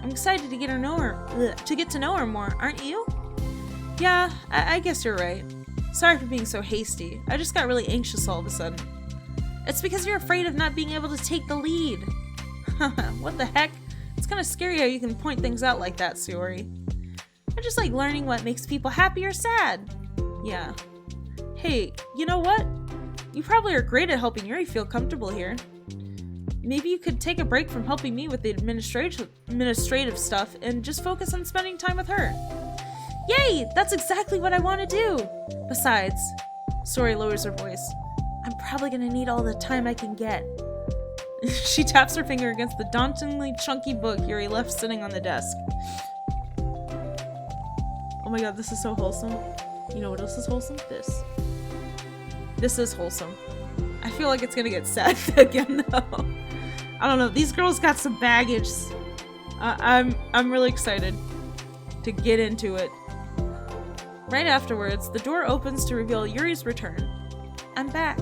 I'm excited to get to know her more, aren't you? Yeah, I guess you're right. Sorry for being so hasty. I just got really anxious all of a sudden. It's because you're afraid of not being able to take the lead. What the heck? It's kind of scary how you can point things out like that, Sayori. I just like learning what makes people happy or sad. Yeah. Hey, you know what? You probably are great at helping Yuri feel comfortable here. Maybe you could take a break from helping me with the administrative stuff and just focus on spending time with her. Yay! That's exactly what I want to do! Besides, Sori lowers her voice. I'm probably gonna need all the time I can get. She taps her finger against the dauntingly chunky book Yuri left sitting on the desk. Oh my god, this is so wholesome. You know what else is wholesome? This. This is wholesome. I feel like it's gonna get sad again though. I don't know, these girls got some baggage. I'm really excited to get into it. Right afterwards, the door opens to reveal Yuri's return. I'm back.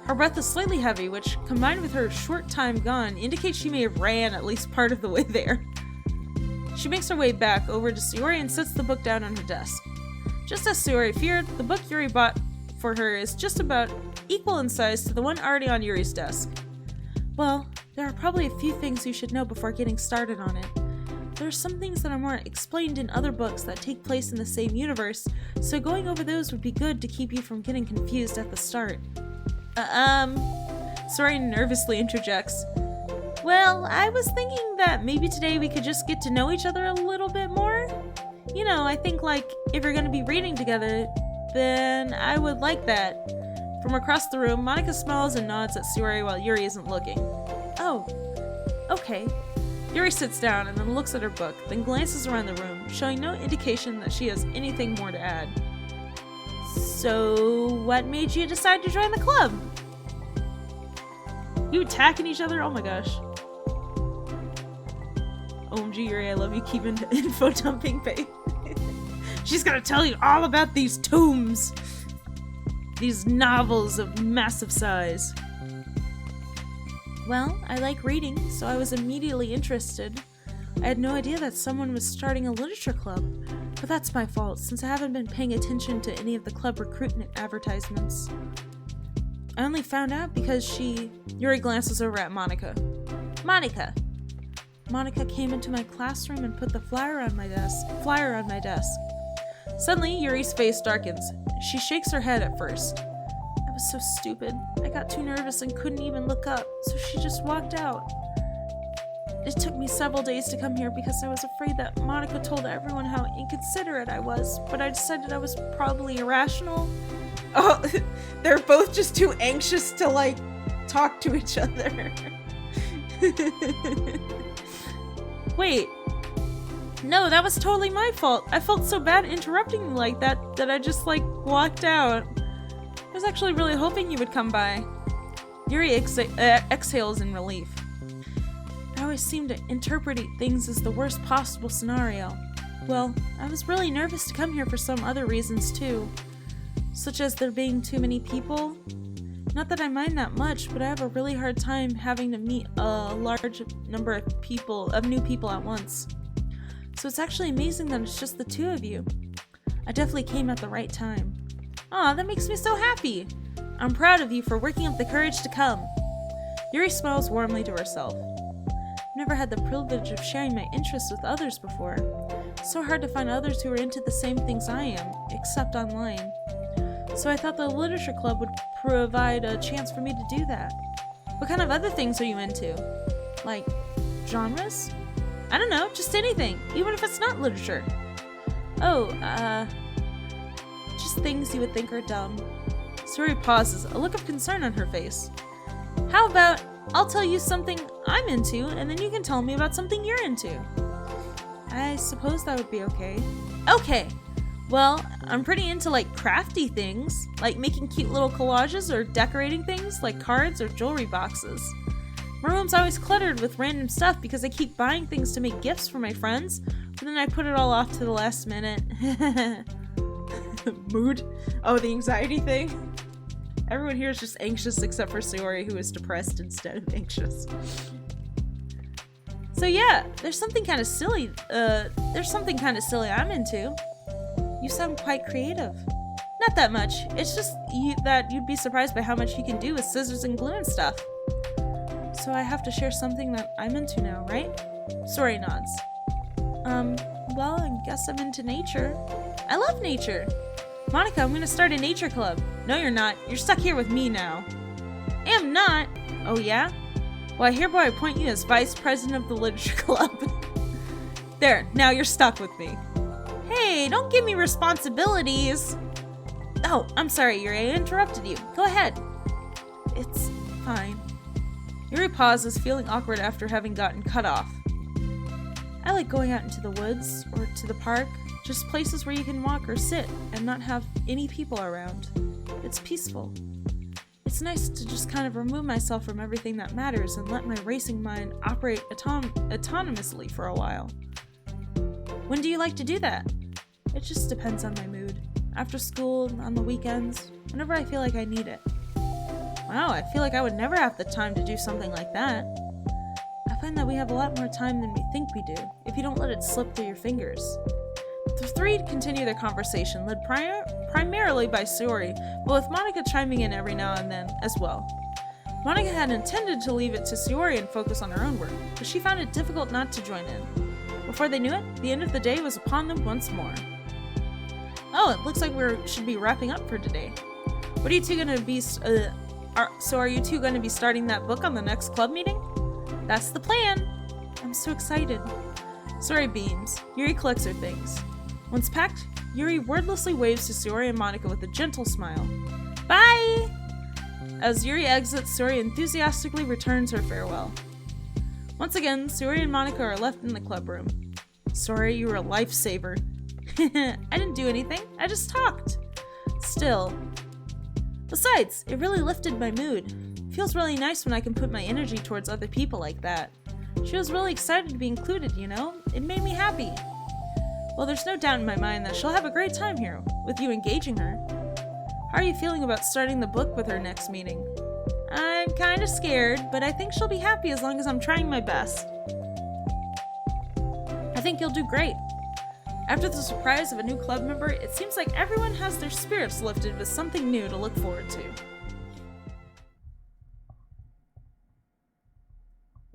Her breath is slightly heavy, which, combined with her short time gone, indicates she may have ran at least part of the way there. She makes her way back over to Sayori and sets the book down on her desk. Just as Sayori feared, the book Yuri bought for her is just about equal in size to the one already on Yuri's desk. Well, there are probably a few things you should know before getting started on it. There are some things that are more explained in other books that take place in the same universe, so going over those would be good to keep you from getting confused at the start. Sayori nervously interjects. Well, I was thinking that maybe today we could just get to know each other a little bit more. You know, I think like, if you're gonna be reading together, then I would like that. From across the room, Monika smiles and nods at Sayori while Yuri isn't looking. Oh, okay. Yuri sits down and then looks at her book, then glances around the room, showing no indication that she has anything more to add. So, what made you decide to join the club? You attacking each other? Oh my gosh. OMG Yuri, I love you keeping info dumping, babe. She's gonna tell you all about these tomes! These novels of massive size. Well, I like reading, so I was immediately interested. I had no idea that someone was starting a literature club, but that's my fault, since I haven't been paying attention to any of the club recruitment advertisements. I only found out because Yuri glances over at Monika. Monika! Monika came into my classroom and put the flyer on my desk. Suddenly, Yuri's face darkens. She shakes her head at first. I was so stupid. I got too nervous and couldn't even look up, so she just walked out. It took me several days to come here because I was afraid that Monika told everyone how inconsiderate I was, but I decided I was probably irrational. Oh, they're both just too anxious to, like, talk to each other. Wait. No, that was totally my fault. I felt so bad interrupting you like that I just, like, walked out. I was actually really hoping you would come by. Yuri exhales in relief. I always seem to interpret things as the worst possible scenario. Well, I was really nervous to come here for some other reasons too. Such as there being too many people. Not that I mind that much, but I have a really hard time having to meet a large number of new people at once. So it's actually amazing that it's just the two of you. I definitely came at the right time. Aw, that makes me so happy! I'm proud of you for working up the courage to come. Yuri smiles warmly to herself. I've never had the privilege of sharing my interests with others before. It's so hard to find others who are into the same things I am, except online. So I thought the literature club would provide a chance for me to do that. What kind of other things are you into? Like, genres? I don't know, just anything, even if it's not literature. Oh, just things you would think are dumb. Sayori pauses, a look of concern on her face. How about I'll tell you something I'm into, and then you can tell me about something you're into? I suppose that would be okay. Okay! Well, I'm pretty into, like, crafty things, like making cute little collages or decorating things, like cards or jewelry boxes. My room's always cluttered with random stuff because I keep buying things to make gifts for my friends, but then I put it all off to the last minute. Mood? Oh, the anxiety thing? Everyone here is just anxious except for Sayori, who is depressed instead of anxious. So yeah, there's something kind of silly I'm into. You sound quite creative. Not that much. It's just that you'd be surprised by how much you can do with scissors and glue and stuff. So I have to share something that I'm into now, right? Sayori nods. Well, I guess I'm into nature. I love nature. Monica, I'm gonna start a nature club. No, you're not. You're stuck here with me now. Am not? Oh, yeah? Well, I hereby appoint you as vice president of the literature club. There, now you're stuck with me. Hey, don't give me responsibilities. Oh, I'm sorry, Yuri, I interrupted you. Go ahead. It's fine. Yuri pauses, feeling awkward after having gotten cut off. I like going out into the woods or to the park, just places where you can walk or sit and not have any people around. It's peaceful. It's nice to just kind of remove myself from everything that matters and let my racing mind operate autonomously for a while. When do you like to do that? It just depends on my mood. After school, on the weekends, whenever I feel like I need it. Wow, I feel like I would never have the time to do something like that. I find that we have a lot more time than we think we do, if you don't let it slip through your fingers. The three continue their conversation, led primarily by Sayori, but with Monica chiming in every now and then as well. Monica had intended to leave it to Sayori and focus on her own work, but she found it difficult not to join in. Before they knew it, the end of the day was upon them once more. Oh, it looks like we should be wrapping up for today. What are you two gonna be, are you two gonna be starting that book on the next club meeting? That's the plan! I'm so excited. Sayori beams. Yuri collects her things. Once packed, Yuri wordlessly waves to Sayori and Monica with a gentle smile. Bye! As Yuri exits, Sayori enthusiastically returns her farewell. Once again, Sayori and Monica are left in the club room. Sayori, you were a lifesaver. I didn't do anything, I just talked. Still. Besides, it really lifted my mood. Feels really nice when I can put my energy towards other people like that. She was really excited to be included, you know? It made me happy. Well, there's no doubt in my mind that she'll have a great time here, with you engaging her. How are you feeling about starting the book with her next meeting? I'm kinda scared, but I think she'll be happy as long as I'm trying my best. I think you'll do great. After the surprise of a new club member, it seems like everyone has their spirits lifted with something new to look forward to.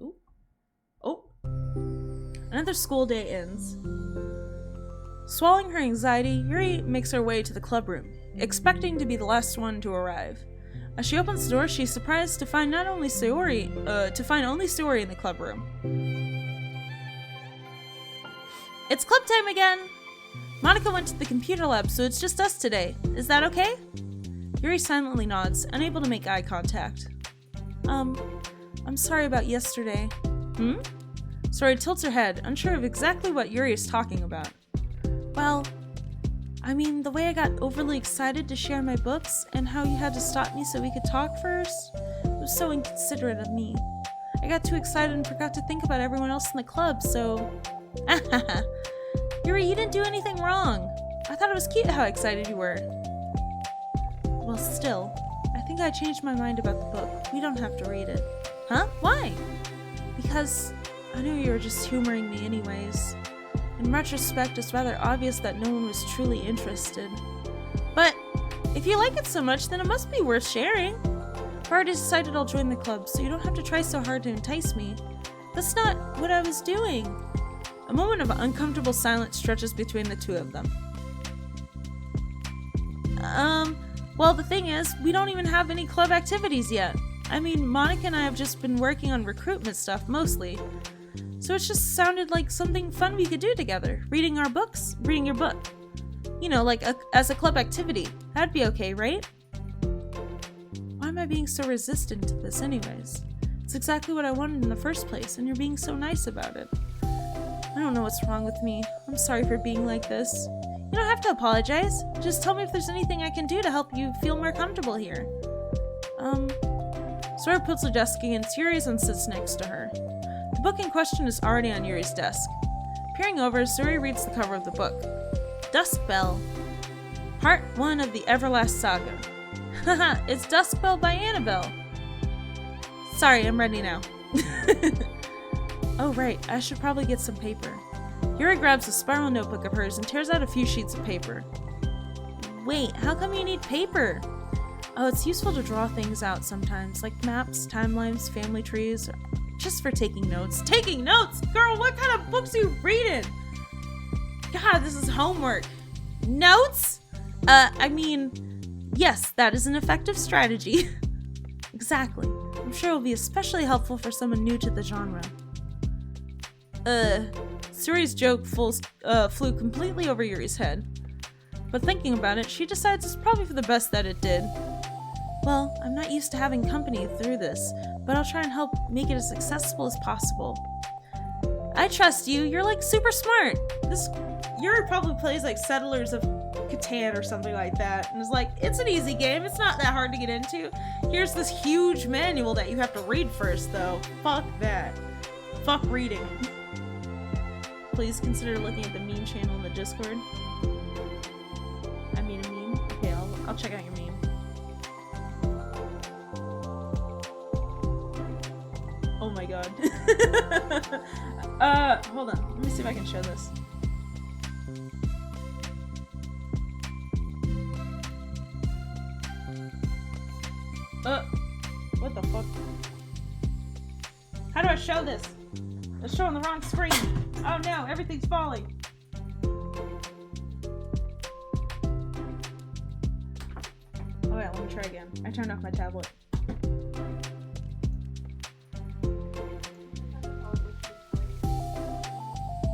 Ooh. Oh. Another school day ends. Swallowing her anxiety, Yuri makes her way to the club room, expecting to be the last one to arrive. As she opens the door, she's surprised to find only Sayori in the club room. It's club time again! Monica went to the computer lab, so it's just us today. Is that okay? Yuri silently nods, unable to make eye contact. I'm sorry about yesterday. Sayori tilts her head, unsure of exactly what Yuri is talking about. Well, I mean, the way I got overly excited to share my books and how you had to stop me so we could talk first, it was so inconsiderate of me. I got too excited and forgot to think about everyone else in the club, so... Yuri, you didn't do anything wrong. I thought it was cute how excited you were. Well, still, I think I changed my mind about the book. We don't have to read it. Huh? Why? Because I knew you were just humoring me anyways. In retrospect, it's rather obvious that no one was truly interested. But if you like it so much, then it must be worth sharing. I've already decided I'll join the club, so you don't have to try so hard to entice me. That's not what I was doing. A moment of uncomfortable silence stretches between the two of them. Well, the thing is, we don't even have any club activities yet. I mean, Monica and I have just been working on recruitment stuff, mostly. So it just sounded like something fun we could do together. Reading your book. You know, like as a club activity. That'd be okay, right? Why am I being so resistant to this anyways? It's exactly what I wanted in the first place, and you're being so nice about it. I don't know what's wrong with me. I'm sorry for being like this. You don't have to apologize. Just tell me if there's anything I can do to help you feel more comfortable here. Sora puts her desk against Yuri's and sits next to her. The book in question is already on Yuri's desk. Peering over, Sayori reads the cover of the book. Dusk Bell. Part 1 of the Everlast Saga. Haha, it's Dusk Bell by Annabelle. Sorry, I'm ready now. Oh right, I should probably get some paper. Yuri grabs a spiral notebook of hers and tears out a few sheets of paper. Wait, how come you need paper? Oh, it's useful to draw things out sometimes, like maps, timelines, family trees, or just for taking notes. Taking notes? Girl, what kind of books are you reading? God, this is homework. Notes? I mean, yes, that is an effective strategy. Exactly. I'm sure it will be especially helpful for someone new to the genre. Suri's joke flew completely over Yuri's head. But thinking about it, she decides it's probably for the best that it did. Well, I'm not used to having company through this, but I'll try and help make it as accessible as possible. I trust you, you're like super smart. Yuri probably plays like Settlers of Catan or something like that, and is like, it's an easy game, it's not that hard to get into. Here's this huge manual that you have to read first, though. Fuck that. Fuck reading. Please consider looking at the meme channel in the Discord. I mean a meme? Okay, I'll check out your meme. Oh my god. Hold on. Let me see if I can show this. What the fuck? How do I show this? It's showing the wrong screen. Oh no, everything's falling. Oh yeah, let me try again. I turned off my tablet.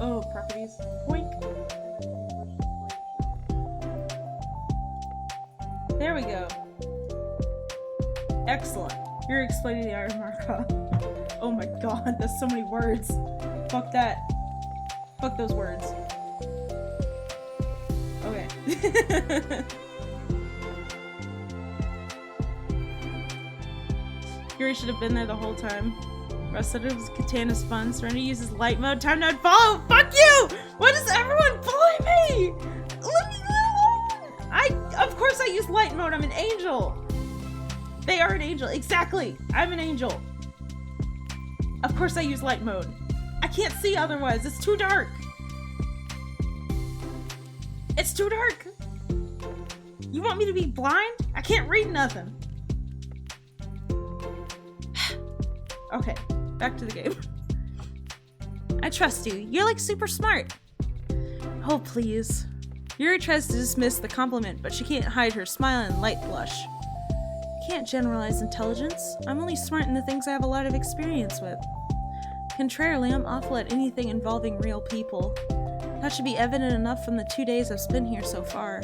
Oh, properties. Boink. There we go. Excellent. You're explaining the Iron Mark. Oh my god, that's so many words. Fuck that. Fuck those words. Okay. Yuri should have been there the whole time. Russ said it was Katana's fun. Serenity uses light mode. Time to unfollow. Fuck you! Why does everyone bully me? Let me alone! Of course I use light mode. I'm an angel. They are an angel. Exactly. I'm an angel. Of course I use light mode. I can't see otherwise. It's too dark. It's too dark. You want me to be blind? I can't read nothing. Okay, back to the game. I trust you. You're like super smart. Oh, please. Yuri tries to dismiss the compliment, but she can't hide her smile and light blush. Can't generalize intelligence. I'm only smart in the things I have a lot of experience with. Contrarily, I'm awful at anything involving real people. That should be evident enough from the 2 days I've spent here so far.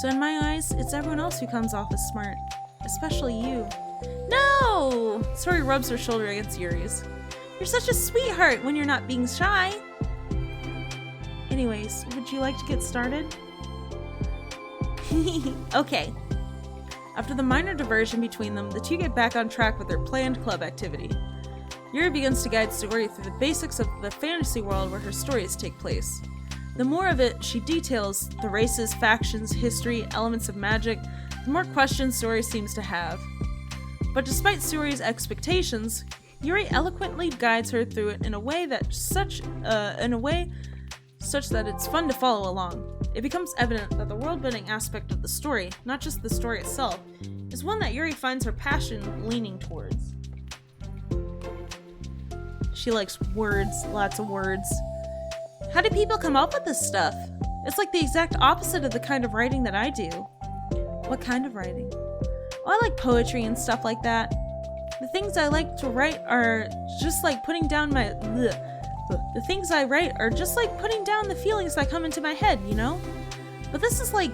So in my eyes, it's everyone else who comes off as smart. Especially you. No! Sori rubs her shoulder against Yuri's. You're such a sweetheart when you're not being shy. Anyways, would you like to get started? Okay. After the minor diversion between them, the two get back on track with their planned club activity. Yuri begins to guide Sori through the basics of the fantasy world where her stories take place. The more of it she details, the races, factions, history, elements of magic, the more questions Sori seems to have. But despite Sori's expectations, Yuri eloquently guides her through it in a way such that it's fun to follow along. It becomes evident that the world-building aspect of the story, not just the story itself, is one that Yuri finds her passion leaning towards. She likes words, lots of words. How do people come up with this stuff? It's like the exact opposite of the kind of writing that I do. What kind of writing? Oh, I like poetry and stuff like that. The things I like to write are just like putting down the things I write are just like putting down the feelings that come into my head, you know? But this is like,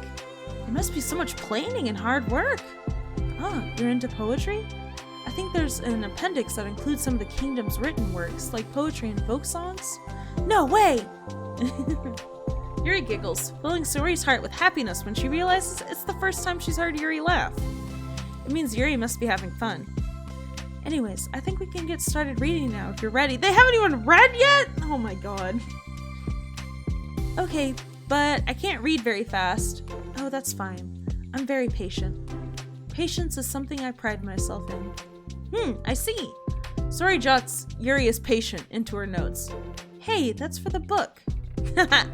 it must be so much planning and hard work. Ah, you're into poetry? I think there's an appendix that includes some of the kingdom's written works, like poetry and folk songs. No way! Yuri giggles, filling Sori's heart with happiness when she realizes it's the first time she's heard Yuri laugh. It means Yuri must be having fun. Anyways, I think we can get started reading now if you're ready. They haven't even read yet? Oh my god. Okay, but I can't read very fast. Oh, that's fine. I'm very patient. Patience is something I pride myself in. I see. Sori jots Yuri is patient into her notes. Hey, that's for the book.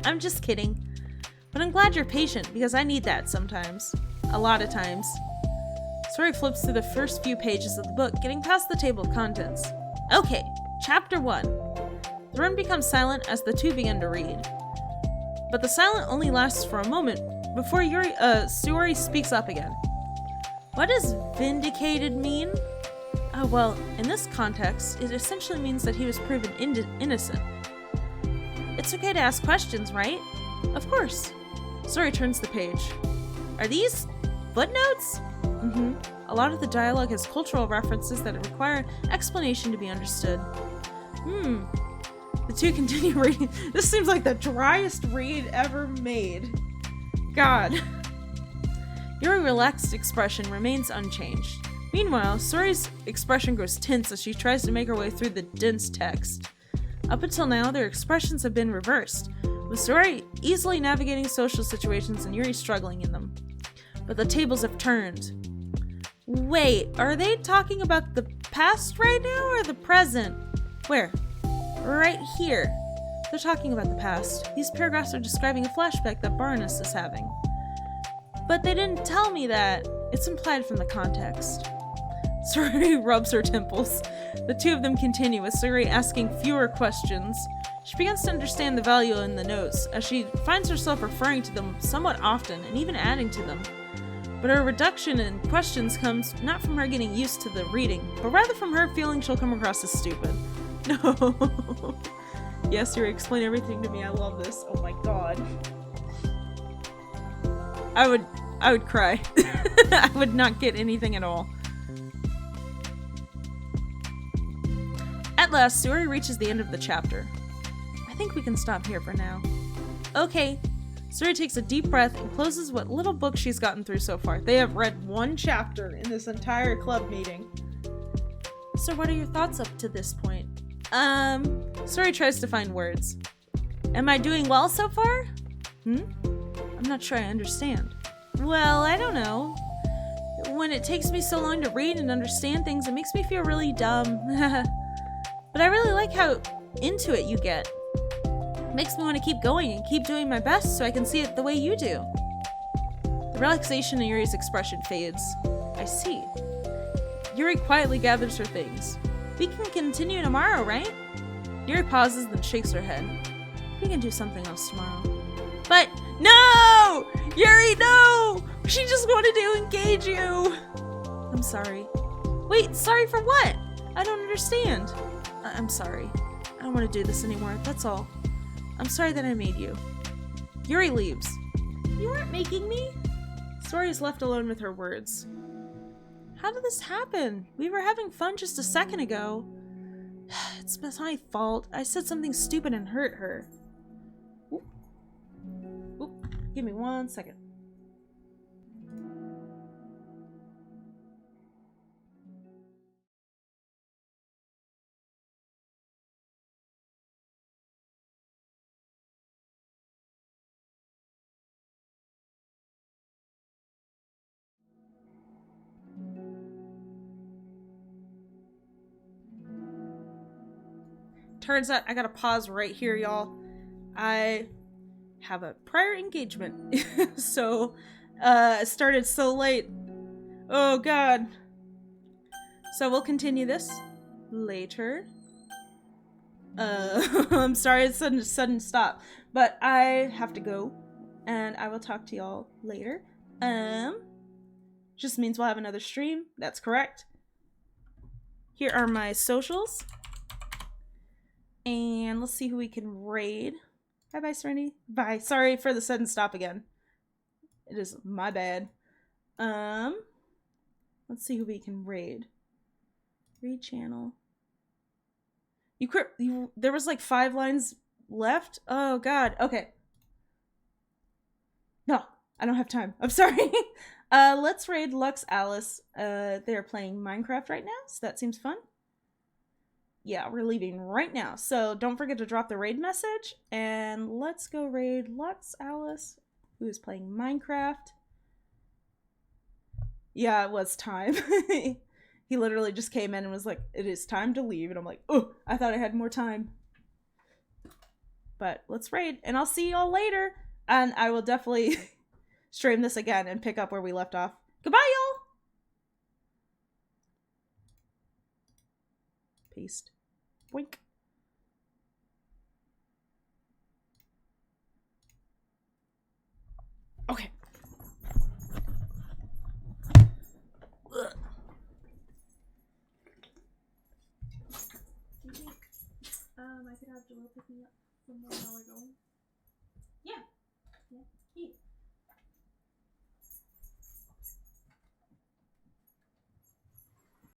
I'm just kidding. But I'm glad you're patient because I need that sometimes. A lot of times. Sori flips through the first few pages of the book, getting past the table of contents. Okay, chapter 1. The room becomes silent as the two begin to read. But the silence only lasts for a moment before Suri speaks up again. What does vindicated mean? Oh, well, in this context, it essentially means that he was proven innocent. It's okay to ask questions, right? Of course. Suri turns the page. Are these footnotes? Mm-hmm. A lot of the dialogue has cultural references that require explanation to be understood. The two continue reading. This seems like the driest read ever made. God. Your relaxed expression remains unchanged. Meanwhile, Suri's expression grows tense as she tries to make her way through the dense text. Up until now, their expressions have been reversed, with Suri easily navigating social situations and Yuri struggling in them. But the tables have turned. Wait, are they talking about the past right now or the present? Where? Right here. They're talking about the past. These paragraphs are describing a flashback that Baroness is having. But they didn't tell me that. It's implied from the context. Suri rubs her temples. The two of them continue, with Suri asking fewer questions. She begins to understand the value in the notes, as she finds herself referring to them somewhat often and even adding to them. But her reduction in questions comes not from her getting used to the reading, but rather from her feeling she'll come across as stupid. No. Yes, Yuri, explain everything to me. I love this. Oh my god. I would cry. I would not get anything at all. At last, Suri reaches the end of the chapter. I think we can stop here for now. Okay. Suri takes a deep breath and closes what little book she's gotten through so far. They have read one chapter in this entire club meeting. So what are your thoughts up to this point? Suri tries to find words. Am I doing well so far? I'm not sure I understand. Well, I don't know. When it takes me so long to read and understand things, it makes me feel really dumb. But I really like how into it you get. It makes me want to keep going and keep doing my best so I can see it the way you do. The relaxation in Yuri's expression fades. I see. Yuri quietly gathers her things. We can continue tomorrow, right? Yuri pauses, then shakes her head. We can do something else tomorrow. But no! Yuri, no! She just wanted to engage you! I'm sorry. Wait, sorry for what? I don't understand. I'm sorry. I don't want to do this anymore, that's all. I'm sorry that I made you. Yuri leaves. You weren't making me? Suri is left alone with her words. How did this happen? We were having fun just a second ago. It's my fault. I said something stupid and hurt her. Oop. Oop. Give me 1 second. Turns out I gotta pause right here, y'all. I have a prior engagement. So, it started so late. Oh god. So we'll continue this later. I'm sorry it's sudden stop. But I have to go. And I will talk to y'all later. Just means we'll have another stream. That's correct. Here are my socials. And let's see who we can raid. Bye-bye, Serenity. Bye. Sorry for the sudden stop again. It is my bad. Let's see who we can raid. Raid channel. There was like 5 lines left? Oh, God. Okay. No, I don't have time. I'm sorry. Let's raid Lux Alice. They're playing Minecraft right now, so that seems fun. Yeah, we're leaving right now. So don't forget to drop the raid message. And let's go raid Lux Alice, who is playing Minecraft. Yeah, it was time. He literally just came in and was like, it is time to leave. And I'm like, oh, I thought I had more time. But let's raid. And I'll see y'all later. And I will definitely stream this again and pick up where we left off. Goodbye, y'all! Paste. Boink. Okay. could have Joel pick me up from where y'all are going.